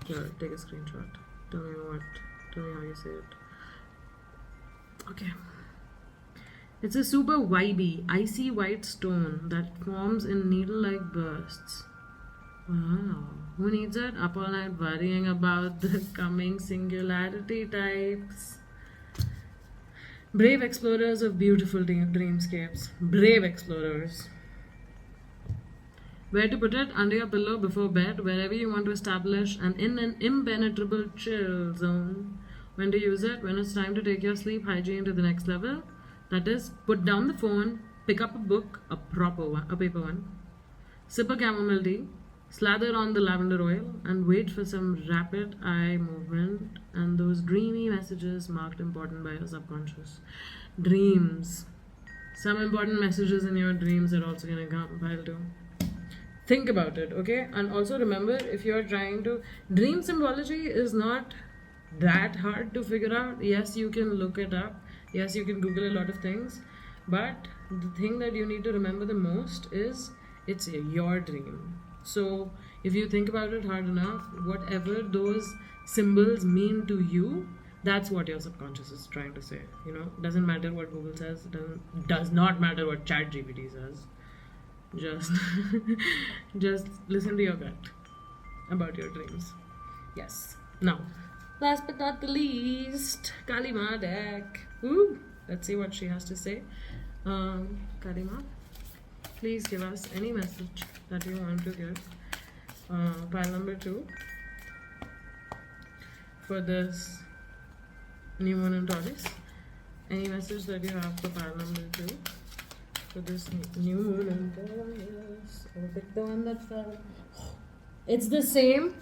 Here, take a screenshot. Tell me how you say it. Okay. It's a super vibey, icy white stone that forms in needle-like bursts. Wow. Who needs it? Up all night worrying about the coming singularity types. Brave explorers of beautiful dreamscapes. Brave explorers. Where to put it? Under your pillow, before bed, wherever you want to establish an impenetrable chill zone. When to use it? When it's time to take your sleep hygiene to the next level. That is, put down the phone, pick up a book, a paper one, sip a chamomile tea, slather on the lavender oil, and wait for some rapid eye movement and those dreamy messages marked important by your subconscious. Dreams. Some important messages in your dreams are also going to come. I'll do. think about it, okay? And also remember, if you're trying to, dream symbology is not that hard to figure out. Yes, you can look it up. Yes, you can Google a lot of things. But the thing that you need to remember the most is it's your dream. So if you think about it hard enough, whatever those symbols mean to you, that's what your subconscious is trying to say. You know, doesn't matter what Google says, does not matter what ChatGPT says. Just just listen to your gut about your dreams. Yes. Now, last but not the least, Kalima deck. Ooh, let's see what she has to say. Kalima, please give us any message that you want to give. Pile number 2 for this new moon in Taurus. Any message that you have for pile number 2 for this new moon in Taurus? I'll pick the one that fell. It's the same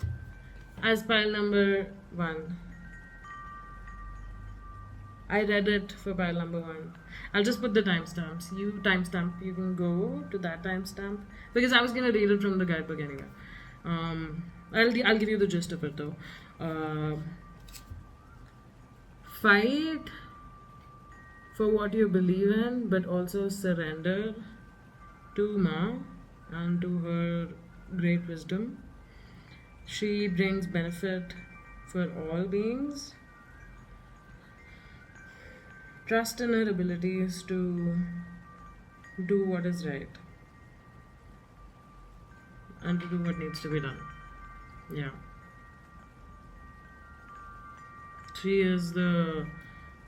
as pile number 1. I read it for pile number 1. I'll just put the timestamps. You can go to that timestamp because I was gonna read it from the guidebook anyway. I'll give you the gist of it though. Fight for what you believe in, but also surrender to Ma and to her great wisdom. She brings benefit for all beings. Trust in her abilities to do what is right and to do what needs to be done. Yeah. She is the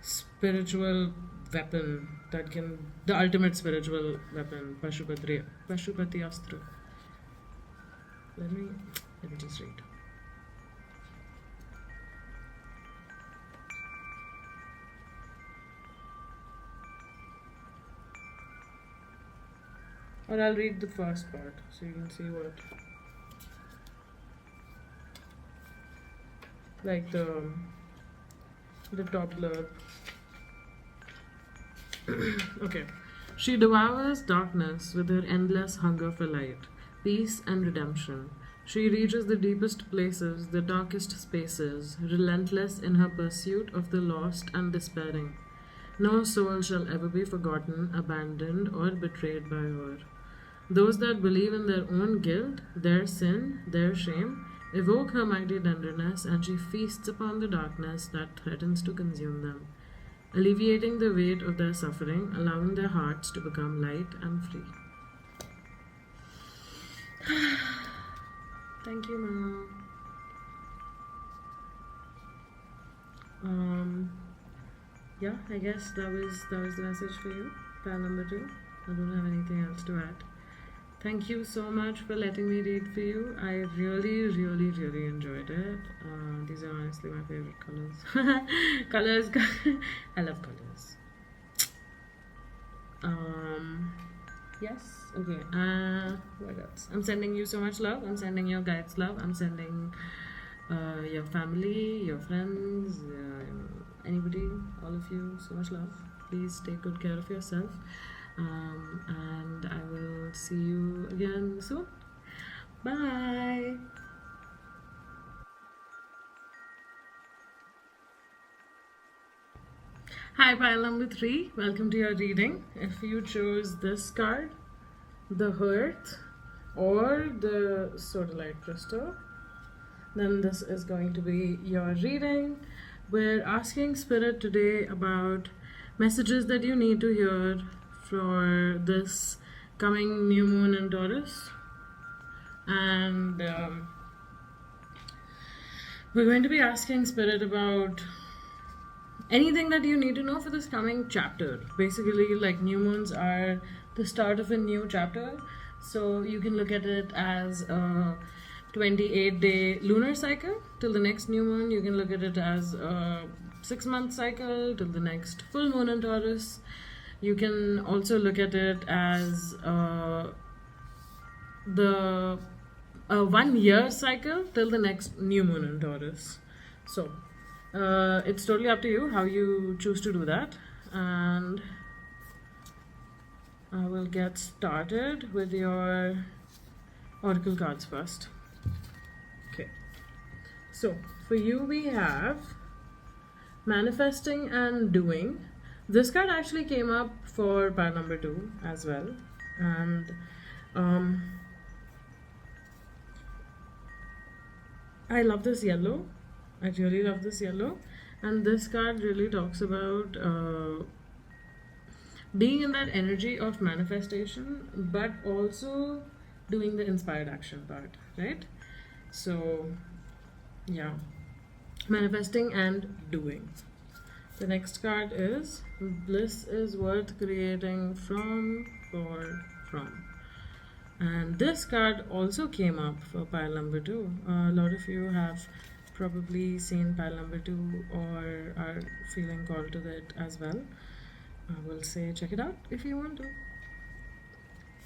spiritual weapon that can, the ultimate spiritual weapon, Pashupati Astra. Let me just read. Or I'll read the first part so you can see what, like the top blurb. Okay. She devours darkness with her endless hunger for light, peace, and redemption. She reaches the deepest places, the darkest spaces, relentless in her pursuit of the lost and despairing. No soul shall ever be forgotten, abandoned, or betrayed by her. Those that believe in their own guilt, their sin, their shame, evoke her mighty tenderness, and she feasts upon the darkness that threatens to consume them, alleviating the weight of their suffering, allowing their hearts to become light and free. Thank you, Mom. Yeah, I guess that was the message for you. Pile number 2. I don't have anything else to add. Thank you so much for letting me read for you. I really, really, really enjoyed it. These are honestly my favorite colors. Colors. I love colors. Yes. Okay. What else? I'm sending you so much love. I'm sending your guides love. I'm sending your family, your friends, anybody, all of you, so much love. Please take good care of yourself. And I will see you again soon. Bye. Hi, pile number 3. Welcome to your reading. If you chose this card, the Hearth or the Sodalite crystal, then this is going to be your reading. We're asking Spirit today about messages that you need to hear for this coming new moon in Taurus, and we're going to be asking Spirit about anything that you need to know for this coming chapter. Basically, like, new moons are the start of a new chapter, so you can look at it as a 28-day lunar cycle till the next new moon. You can look at it as a 6-month cycle till the next full moon in Taurus. You can also look at it as the 1-year cycle till the next new moon in Taurus. So it's totally up to you how you choose to do that. And I will get started with your oracle cards first. Okay. So for you we have manifesting and doing. This card actually came up for pile number 2 as well, and I love this yellow. I really love this yellow, and this card really talks about being in that energy of manifestation, but also doing the inspired action part, right? So yeah, manifesting and doing. The next card is bliss is worth creating from, for, from. And this card also came up for pile number 2. A lot of you have probably seen pile number 2 or are feeling called to it as well. I will say check it out if you want to.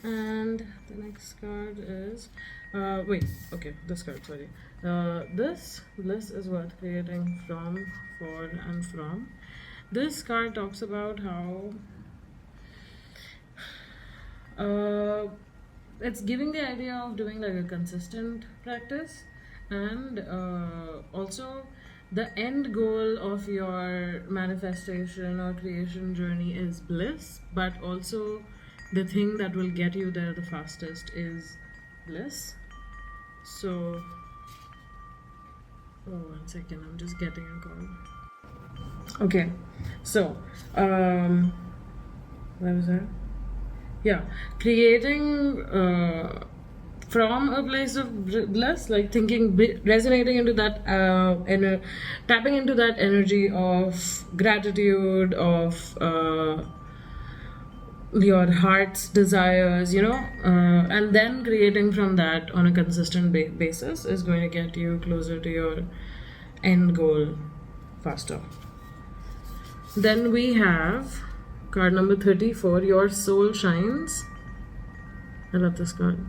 And the next card is this card, sorry. This bliss is worth creating from, for, and from. This card talks about how it's giving the idea of doing like a consistent practice, and also the end goal of your manifestation or creation journey is bliss, but also the thing that will get you there the fastest is bliss. So, oh, 1 second, I'm just getting a call. Okay, so where was I? Yeah, creating from a place of bliss, like thinking, resonating into that, tapping into that energy of gratitude, of your heart's desires, and then creating from that on a consistent basis is going to get you closer to your end goal faster. Then we have card number 34, Your Soul Shines. I love this card.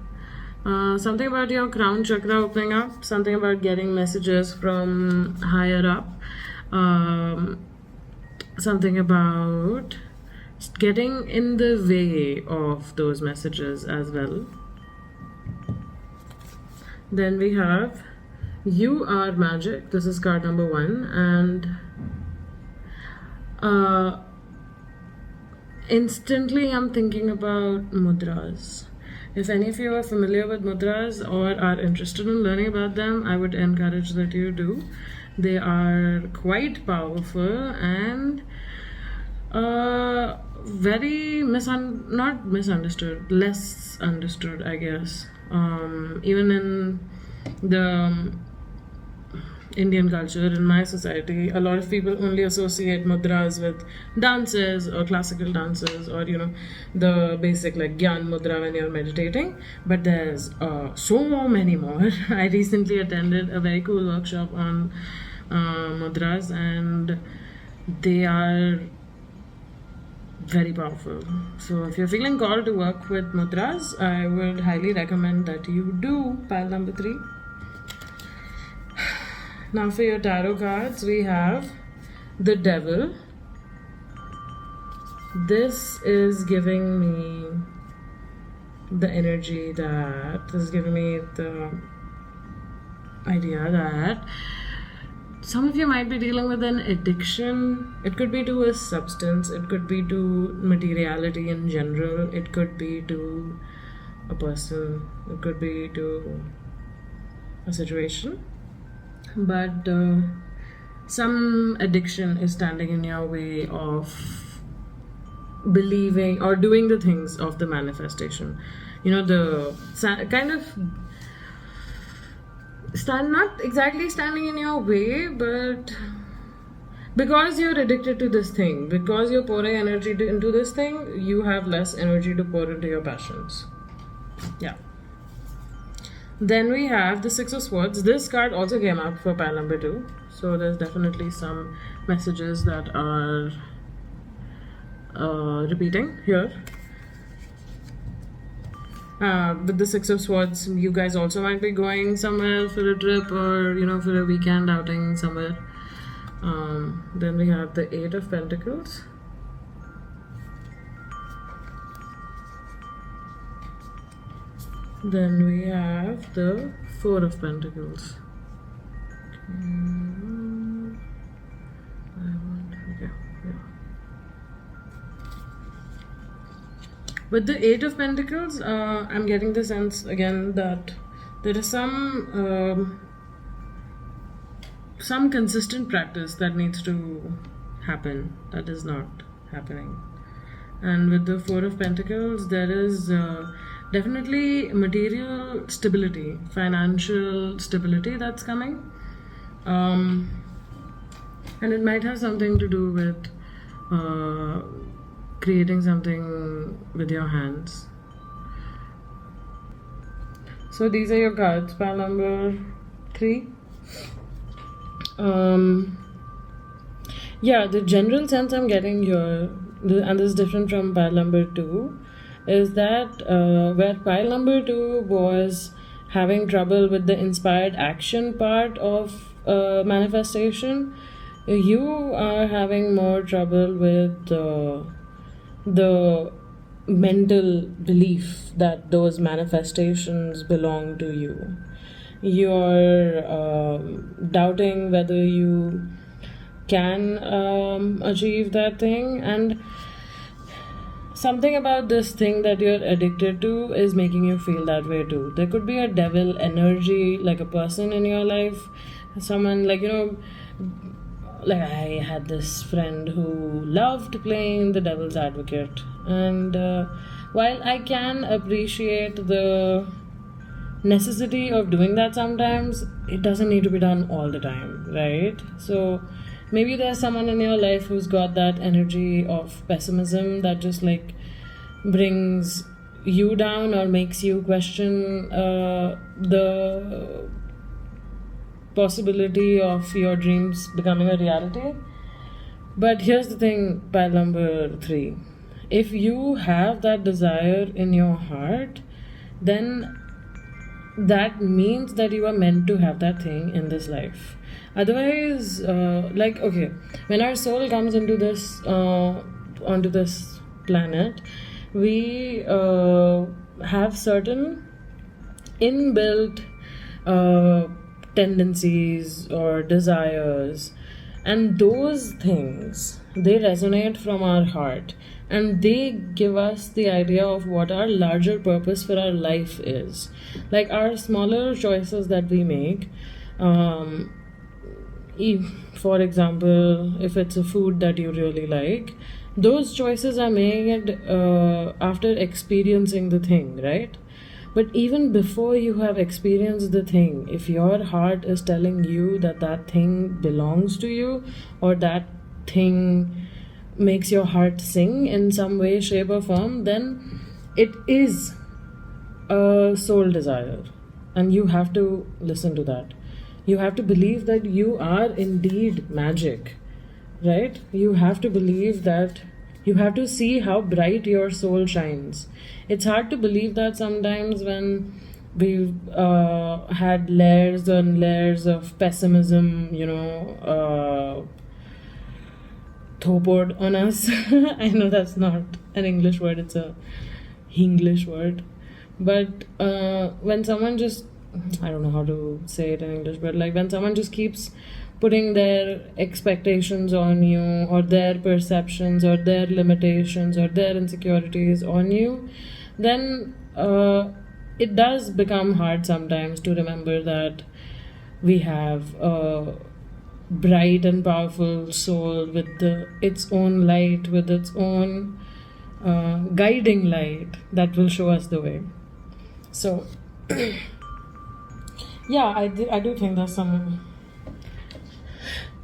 Something about your crown chakra opening up, something about getting messages from higher up, something about getting in the way of those messages as well. Then we have You Are Magic. This is card number 1, and instantly I'm thinking about mudras. If any of you are familiar with mudras or are interested in learning about them, I would encourage that you do. They are quite powerful and very not misunderstood, less understood, I guess. Even in the Indian culture, in my society, a lot of people only associate mudras with dances or classical dances, or the basic like Gyan mudra when you're meditating. But there's so many more. I recently attended a very cool workshop on mudras, and they are very powerful. So if you're feeling called to work with mudras, I would highly recommend that you do pile number 3. Now for your tarot cards, we have the Devil. This is giving me the energy that, this is giving me the idea that some of you might be dealing with an addiction. It could be to a substance, it could be to materiality in general, it could be to a person, it could be to a situation. But some addiction is standing in your way of believing or doing the things of the manifestation. The kind of not exactly standing in your way, but because you're addicted to this thing, because you're pouring energy into this thing, you have less energy to pour into your passions. Yeah. Then we have the Six of Swords. This card also came up for pile number 2. So there's definitely some messages that are repeating here. With the Six of Swords, you guys also might be going somewhere for a trip or, for a weekend outing somewhere. Then we have the Eight of Pentacles. Then we have the Four of Pentacles. With the Eight of Pentacles, I'm getting the sense again that there is some consistent practice that needs to happen that is not happening. And with the Four of Pentacles, there is definitely material stability, financial stability that's coming. And it might have something to do with creating something with your hands. So these are your cards. Pile number 3. Yeah, the general sense I'm getting here, and this is different from pile number 2, is that where pile number 2 was having trouble with the inspired action part of manifestation, you are having more trouble with the mental belief that those manifestations belong to you. You're doubting whether you can achieve that thing, and something about this thing that you're addicted to is making you feel that way too. There could be a devil energy, like a person in your life, someone like, like I had this friend who loved playing the devil's advocate, and while I can appreciate the necessity of doing that sometimes, it doesn't need to be done all the time, right? So maybe there's someone in your life who's got that energy of pessimism that just like brings you down or makes you question the possibility of your dreams becoming a reality. But here's the thing, pile number 3. If you have that desire in your heart, then that means that you are meant to have that thing in this life. Otherwise, okay, when our soul comes into this onto this planet, we have certain inbuilt tendencies or desires, and those things, they resonate from our heart, and they give us the idea of what our larger purpose for our life is. Like our smaller choices that we make, for example, if it's a food that you really like, those choices are made after experiencing the thing, right? But even before you have experienced the thing, if your heart is telling you that that thing belongs to you, or that thing makes your heart sing in some way, shape, or form, then it is a soul desire. And you have to listen to that. You have to believe that you are indeed magic, right? You have to believe that. You have to see how bright your soul shines. It's hard to believe that sometimes when we've had layers and layers of pessimism, poured on us. I know that's not an English word, it's a English word. But when someone just, I don't know how to say it in English, but like when someone just keeps putting their expectations on you, or their perceptions, or their limitations, or their insecurities on you, then it does become hard sometimes to remember that we have a bright and powerful soul with its own light, with its own guiding light that will show us the way. So yeah, I do think there's some,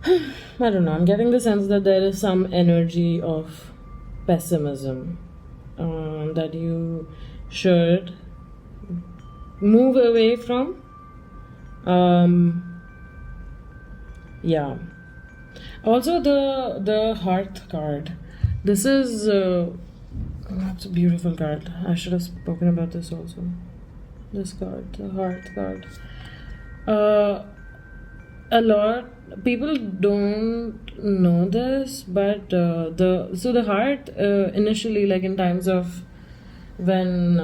I don't know, I'm getting the sense that there is some energy of pessimism that you should move away from. Yeah. Also, the Hearth card. This is that's a beautiful card. I should have spoken about this also. This card, the Hearth card. A lot people don't know this, but the Hearth initially, like in times of when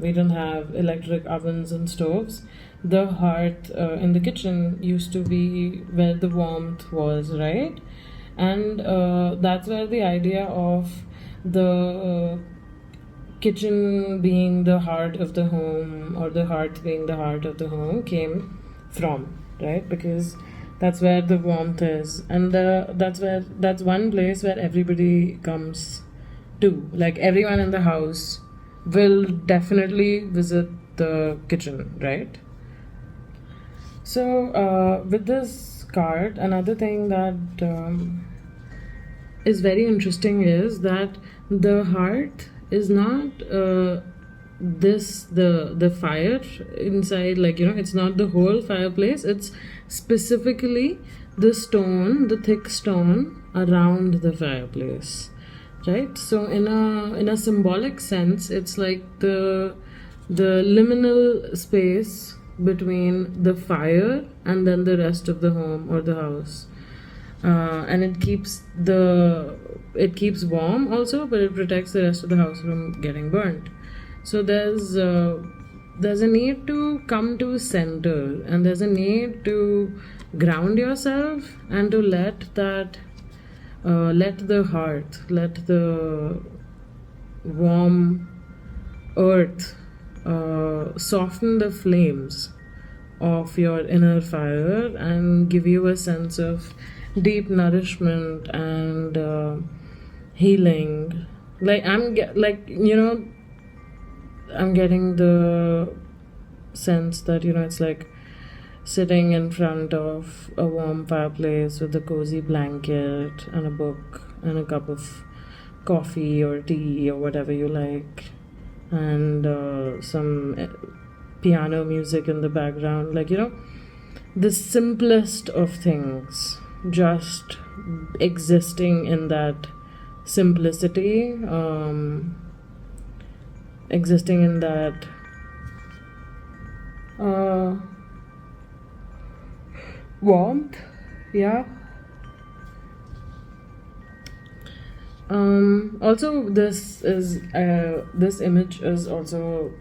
we didn't have electric ovens and stoves, the hearth in the kitchen used to be where the warmth was, right? And that's where the idea of the kitchen being the heart of the home, or the hearth being the heart of the home, came from, right? Because that's where the warmth is, and that's one place where everybody comes to. Like, everyone in the house will definitely visit the kitchen, right? So with this card, another thing that is very interesting is that the heart is not the fire inside, like, it's not the whole fireplace. It's specifically the stone, the thick stone around the fireplace, right? So in a symbolic sense, it's like the liminal space between the fire and then the rest of the home or the house. And it keeps warm also, but it protects the rest of the house from getting burnt. So there's a need to come to center, and there's a need to ground yourself, and to let the hearth, let the warm earth soften the flames of your inner fire and give you a sense of deep nourishment and healing. Like, I'm getting the sense that, it's like sitting in front of a warm fireplace with a cozy blanket and a book and a cup of coffee or tea or whatever you like, and some piano music in the background. Like, the simplest of things, just existing in that simplicity, existing in that warmth. Yeah. Also, this image is also,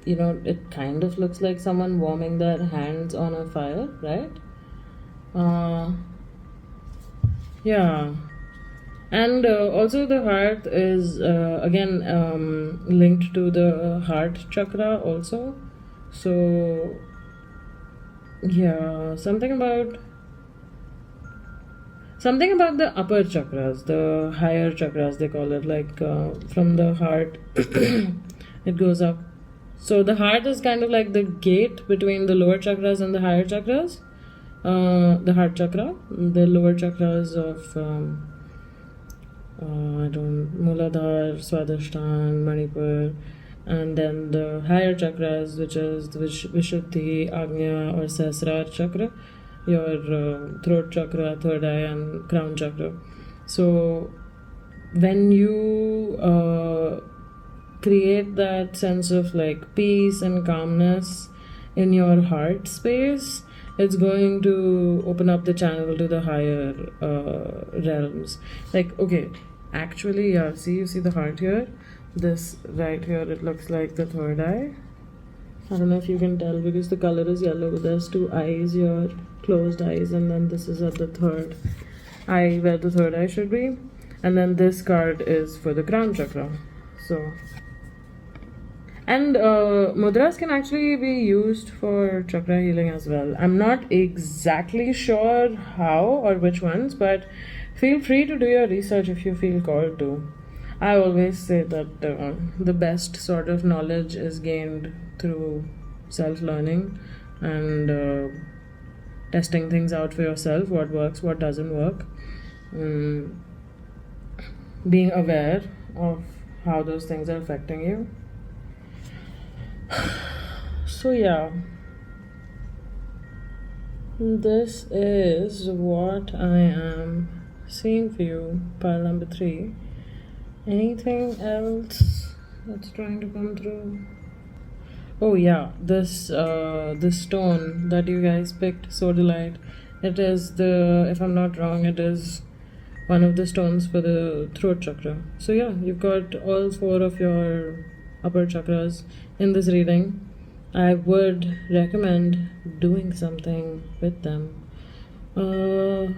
it kind of looks like someone warming their hands on a fire, right? Yeah. And also the hearth is again linked to the heart chakra also. So yeah, something about the upper chakras, the higher chakras they call it, like from the heart it goes up. So the heart is kind of like the gate between the lower chakras and the higher chakras. The heart chakra, the lower chakras of Muladhara, Swadhisthana, Manipur, and then the higher chakras, which is the Vishuddhi, Agnya or Sahasrara chakra, your throat chakra, third eye, and crown chakra. So when you create that sense of like peace and calmness in your heart space, it's going to open up the channel to the higher realms. Like, okay, actually, yeah, you see the heart here? This right here, it looks like the third eye. I don't know if you can tell because the color is yellow. There's two eyes here, closed eyes, and then this is at the third eye, where the third eye should be. And then this card is for the crown chakra. So, and mudras can actually be used for chakra healing as well. I'm not exactly sure how or which ones, but feel free to do your research if you feel called to. I always say that the best sort of knowledge is gained through self-learning and testing things out for yourself, what works, what doesn't work, being aware of how those things are affecting you. So yeah, this is what I am seeing for you, pile number 3. Anything else that's trying to come through? Oh yeah, this stone that you guys picked, Sodalite, it is if I'm not wrong, it is one of the stones for the throat chakra. So yeah, you've got all 4 of your upper chakras in this reading, I would recommend doing something with them. You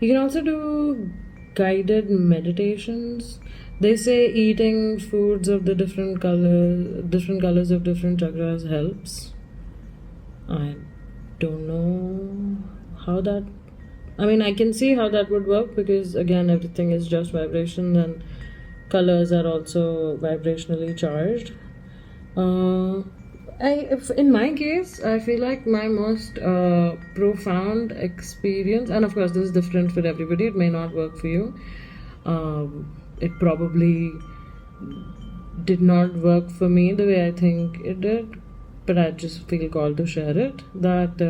can also do guided meditations. They say eating foods of the different colors of different chakras helps. I don't know how that. I mean, I can see how that would work because again, everything is just vibration and colors are also vibrationally charged. In my case, I feel like my most profound experience, and of course, this is different for everybody, it may not work for you. It probably did not work for me the way I think it did, but I just feel called to share it. That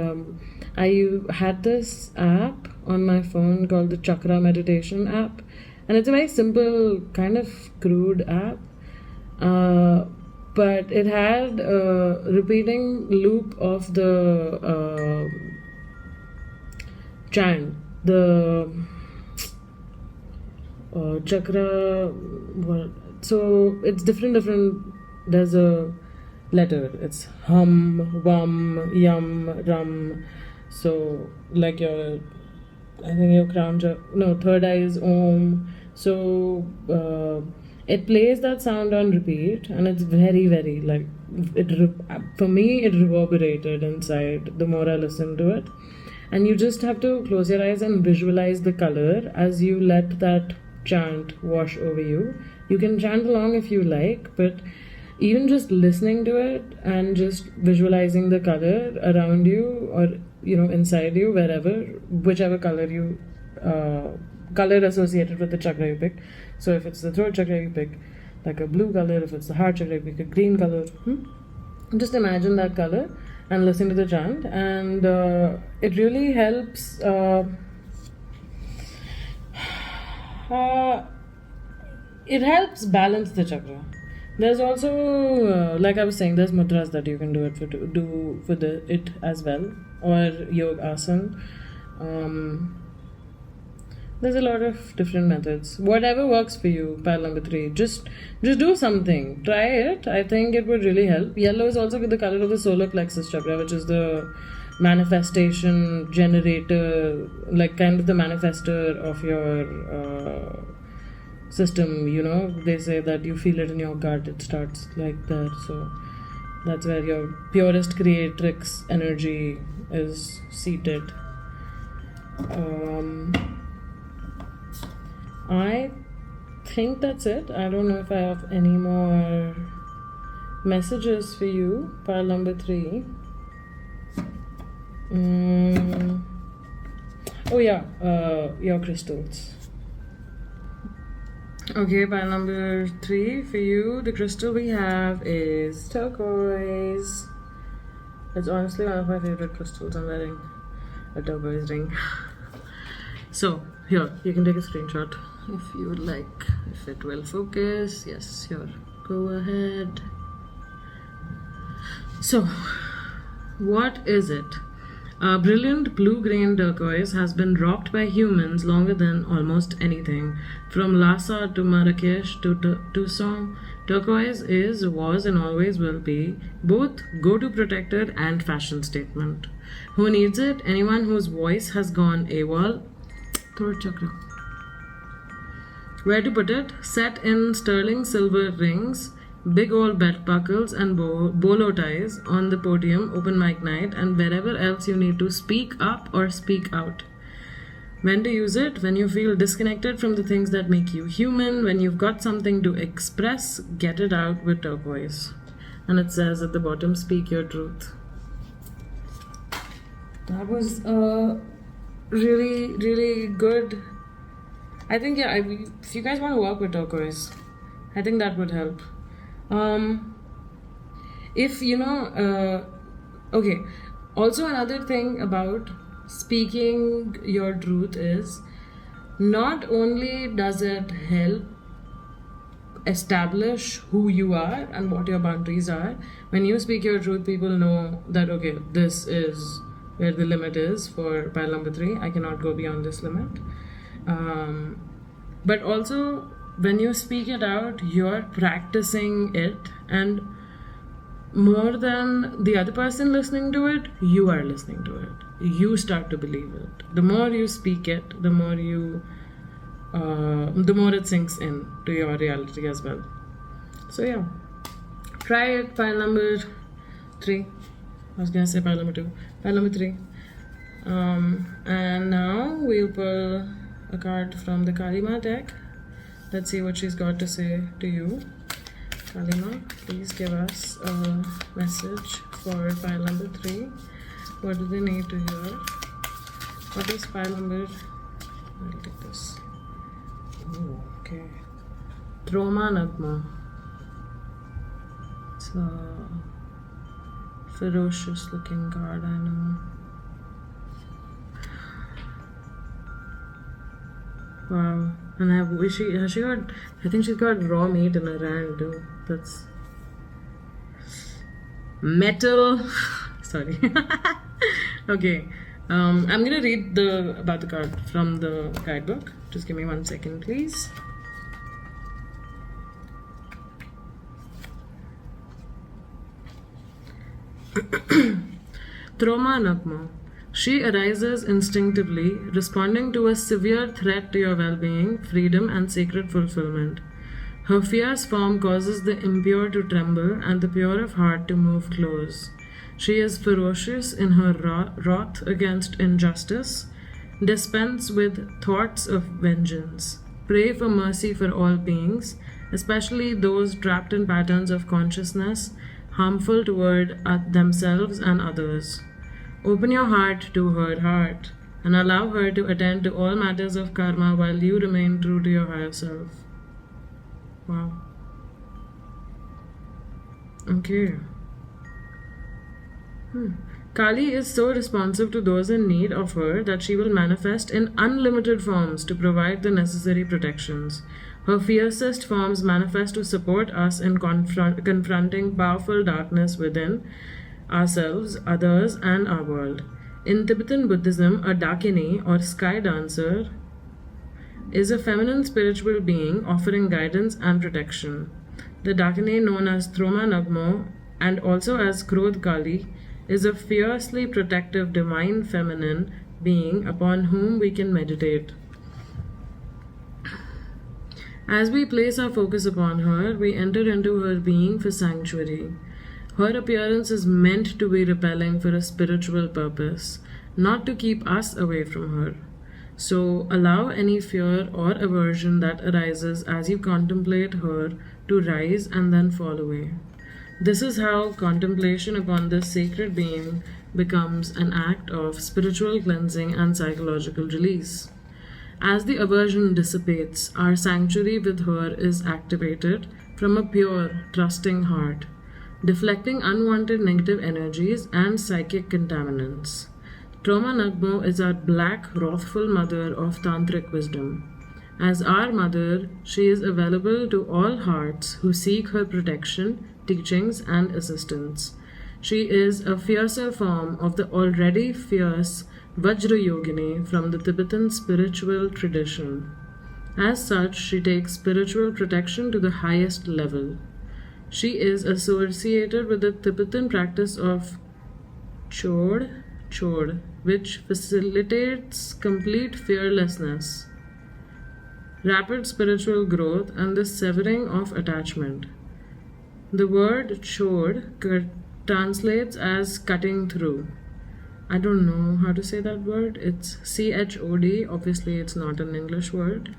I had this app on my phone called the Chakra Meditation app, and it's a very simple, kind of crude app. But it had a repeating loop of the chant, the chakra. So it's different. There's a letter. It's hum, wum, yum, rum. So like I think your crown chakra. No, third eye is om. So. It plays that sound on repeat, and it's very, very like for me, it reverberated inside the more I listened to it. And you just have to close your eyes and visualize the color as you let that chant wash over you. You can chant along if you like, but even just listening to it and just visualizing the color around you or inside you, whichever color you color associated with the chakra you pick. So if it's the throat chakra, you pick like a blue color. If it's the heart chakra, you pick a green color. Just imagine that color and listen to the chant, and it really helps. It helps balance the chakra. There's also, like I was saying, there's mudras that you can do it it as well, or yoga asana. There's a lot of different methods. Whatever works for you, pile number 3. Just do something. Try it. I think it would really help. Yellow is also the color of the solar plexus chakra, which is the manifestation generator, like kind of the manifester of your system. They say that you feel it in your gut. It starts like that. So that's where your purest creatrix energy is seated. I think that's it. I don't know if I have any more messages for you. Pile number 3. Oh yeah, your crystals. Okay, pile number 3 for you. The crystal we have is turquoise. It's honestly one of my favorite crystals. I'm wearing a turquoise ring. So here, you can take a screenshot if you would like, if it will focus. Yes, sure, go ahead. So what is it? A brilliant blue-green turquoise has been rocked by humans longer than almost anything. From Lhasa to Marrakesh to Tucson, turquoise was and always will be both go-to protector and fashion statement. Who needs it? Anyone whose voice has gone AWOL. Throat chakra. Where to put it? Set in sterling silver rings, big old belt buckles and bolo ties on the podium, open mic night, and wherever else you need to speak up or speak out. When to use it? When you feel disconnected from the things that make you human, when you've got something to express, get it out with turquoise. And it says at the bottom, speak your truth. That was really, really good. I think, yeah, if you guys want to work with turquoise, I think that would help. If okay, also another thing about speaking your truth is not only does it help establish who you are and what your boundaries are. When you speak your truth, people know that okay, this is where the limit is for pile number 3. I cannot go beyond this limit. But also when you speak it out, you're practicing it, and more than the other person listening to it, you are listening to it. You start to believe it. The more you speak it, the more it sinks in to your reality as well. So yeah, try it. File number 3. I was gonna say file number 2. File number 3. And now we'll pull a card from the Kalima deck. Let's see what she's got to say to you. Kalima, please give us a message for file number 3. What do they need to hear? What is file number? I'll take this. Oh, okay. Trauma Nagma. It's a ferocious looking card, I know. Wow. And has she got, I think she's got raw meat in her hand too. That's metal. Sorry. Okay. I'm gonna read about the card from the guidebook. Just give me 1 second, please. Trauma Nagma. She arises instinctively, responding to a severe threat to your well-being, freedom, and sacred fulfillment. Her fierce form causes the impure to tremble and the pure of heart to move close. She is ferocious in her wrath against injustice, dispense with thoughts of vengeance, pray for mercy for all beings, especially those trapped in patterns of consciousness, harmful toward themselves and others. Open your heart to her heart and allow her to attend to all matters of karma while you remain true to your higher self. Wow. Okay. Kali is so responsive to those in need of her that she will manifest in unlimited forms to provide the necessary protections. Her fiercest forms manifest to support us in confronting powerful darkness within ourselves, others, and our world. In Tibetan Buddhism, a Dakini or sky dancer is a feminine spiritual being offering guidance and protection. The Dakini, known as Troma Nagmo and also as Krodh Kali, is a fiercely protective divine feminine being upon whom we can meditate. As we place our focus upon her, we enter into her being for sanctuary. Her appearance is meant to be repelling for a spiritual purpose, not to keep us away from her. So allow any fear or aversion that arises as you contemplate her to rise and then fall away. This is how contemplation upon this sacred being becomes an act of spiritual cleansing and psychological release. As the aversion dissipates, our sanctuary with her is activated from a pure, trusting heart, deflecting unwanted negative energies and psychic contaminants. Troma Nagmo is our black, wrathful mother of tantric wisdom. As our mother, she is available to all hearts who seek her protection, teachings, and assistance. She is a fiercer form of the already fierce Vajra Yogini from the Tibetan spiritual tradition. As such, she takes spiritual protection to the highest level. She is associated with the Tibetan practice of Chod, which facilitates complete fearlessness, rapid spiritual growth, and the severing of attachment. The word Chod translates as cutting through. I don't know how to say that word. It's CHOD. Obviously, it's not an English word.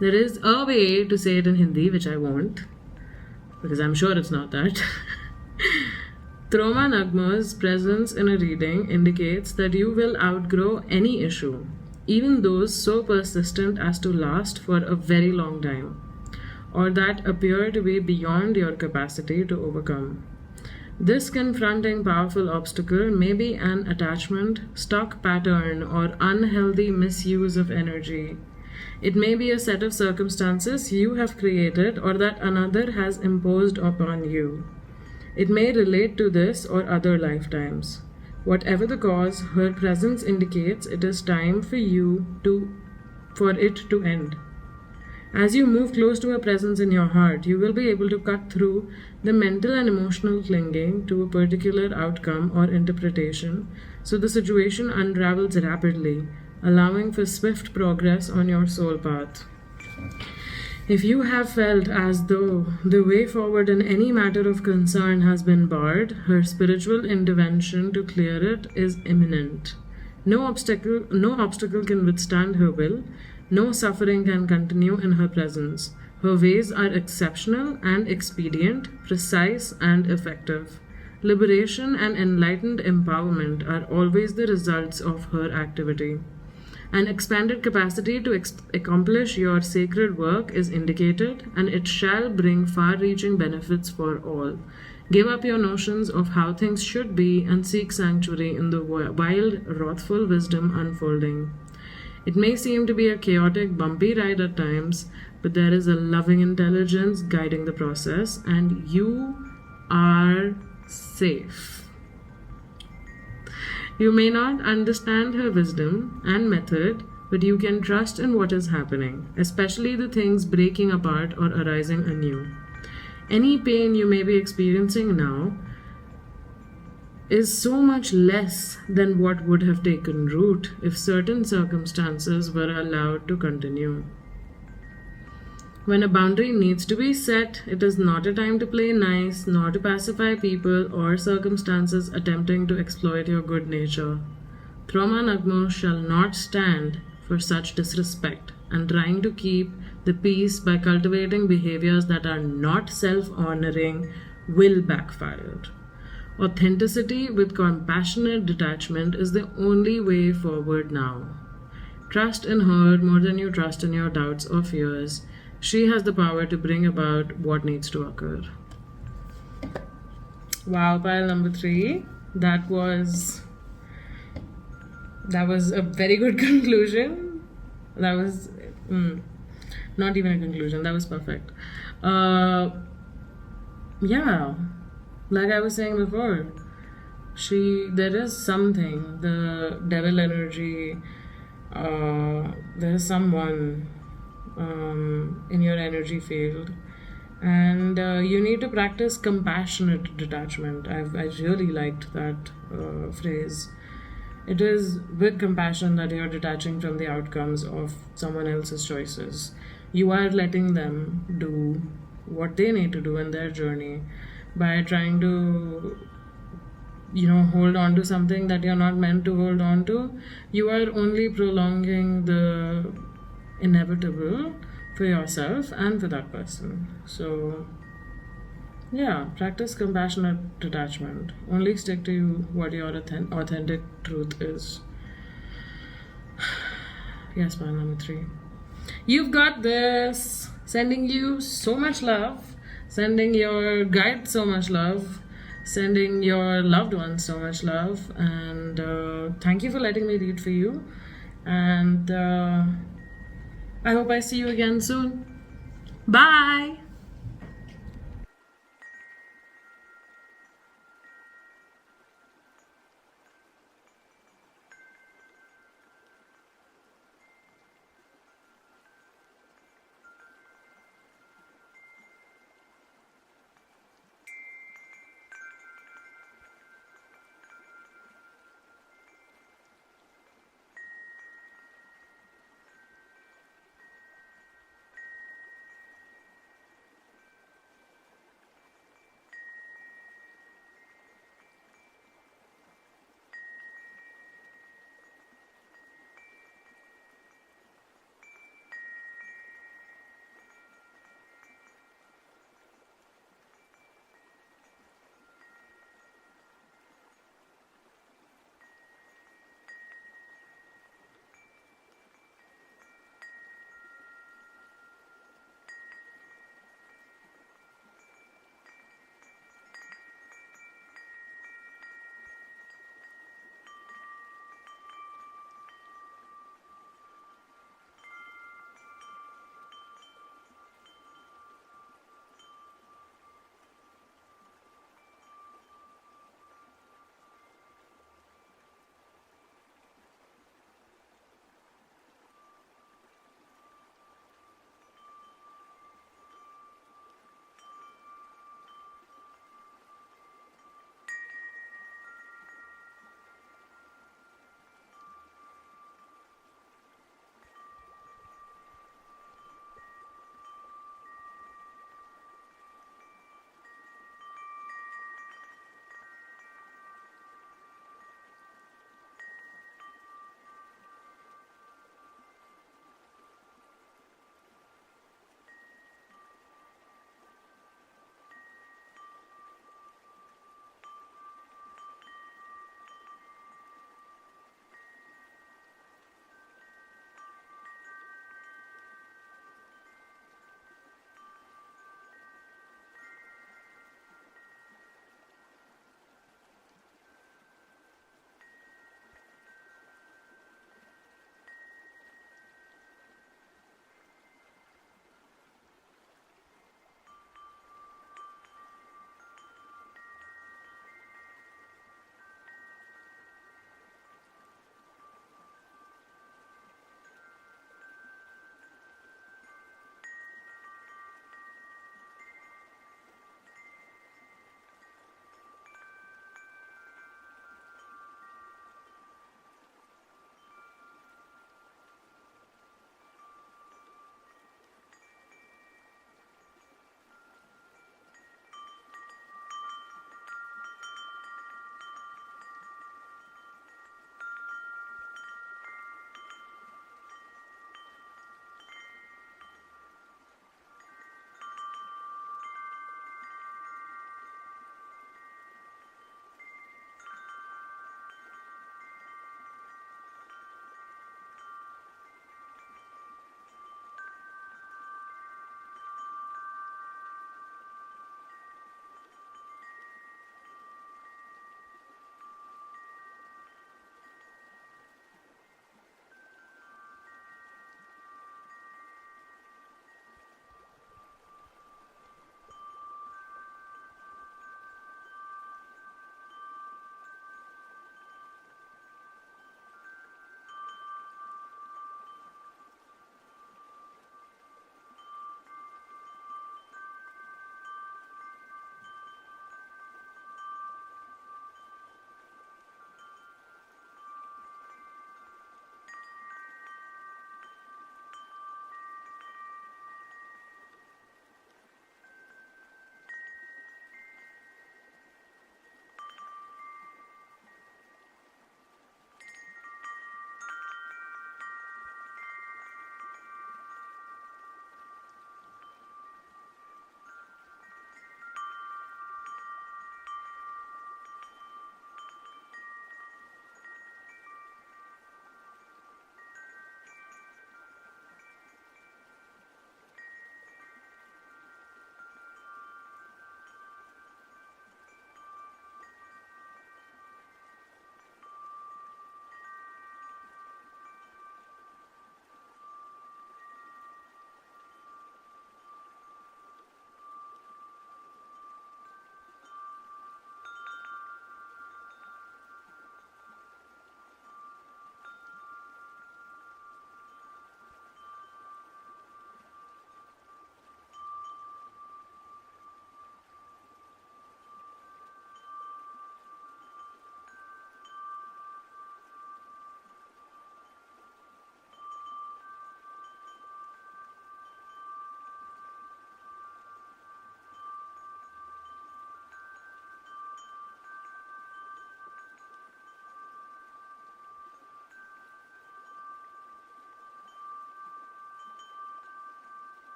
There is a way to say it in Hindi, which I won't, because I'm sure it's not that. Troma Nagma's presence in a reading indicates that you will outgrow any issue, even those so persistent as to last for a very long time, or that appear to be beyond your capacity to overcome. This confronting powerful obstacle may be an attachment, stuck pattern, or unhealthy misuse of energy. It may be a set of circumstances you have created or that another has imposed upon you. It may relate to this or other lifetimes. Whatever the cause, her presence indicates it is time for it to end. As you move close to her presence in your heart, you will be able to cut through the mental and emotional clinging to a particular outcome or interpretation, so the situation unravels rapidly, allowing for swift progress on your soul path. If you have felt as though the way forward in any matter of concern has been barred, her spiritual intervention to clear it is imminent. No obstacle can withstand her will. No suffering can continue in her presence. Her ways are exceptional and expedient, precise and effective. Liberation and enlightened empowerment are always the results of her activity. An expanded capacity to accomplish your sacred work is indicated, and it shall bring far-reaching benefits for all. Give up your notions of how things should be and seek sanctuary in the wild, wrathful wisdom unfolding. It may seem to be a chaotic, bumpy ride at times, but there is a loving intelligence guiding the process, and you are safe. You may not understand her wisdom and method, but you can trust in what is happening, especially the things breaking apart or arising anew. Any pain you may be experiencing now is so much less than what would have taken root if certain circumstances were allowed to continue. When a boundary needs to be set, it is not a time to play nice, nor to pacify people or circumstances attempting to exploit your good nature. Trauma Nagmo shall not stand for such disrespect, and trying to keep the peace by cultivating behaviors that are not self-honoring will backfire. Authenticity with compassionate detachment is the only way forward now. Trust in her more than you trust in your doubts or fears. She has the power to bring about what needs to occur. Wow, pile number 3. That was a very good conclusion. That was not even a conclusion. That was perfect. Yeah, like I was saying before, there is something, the devil energy, there is someone in your energy field, and you need to practice compassionate detachment. I really liked that phrase. It is with compassion that you're detaching from the outcomes of someone else's choices. You are letting them do what they need to do in their journey by trying to hold on to something that you're not meant to hold on to. You are only prolonging the inevitable for yourself and for that person. So yeah, practice compassionate detachment. Only stick to what your authentic truth is. Yes, man, number 3. You've got this. Sending you so much love. Sending your guide so much love. Sending your loved ones so much love. And thank you for letting me read for you. And I hope I see you again soon. Bye!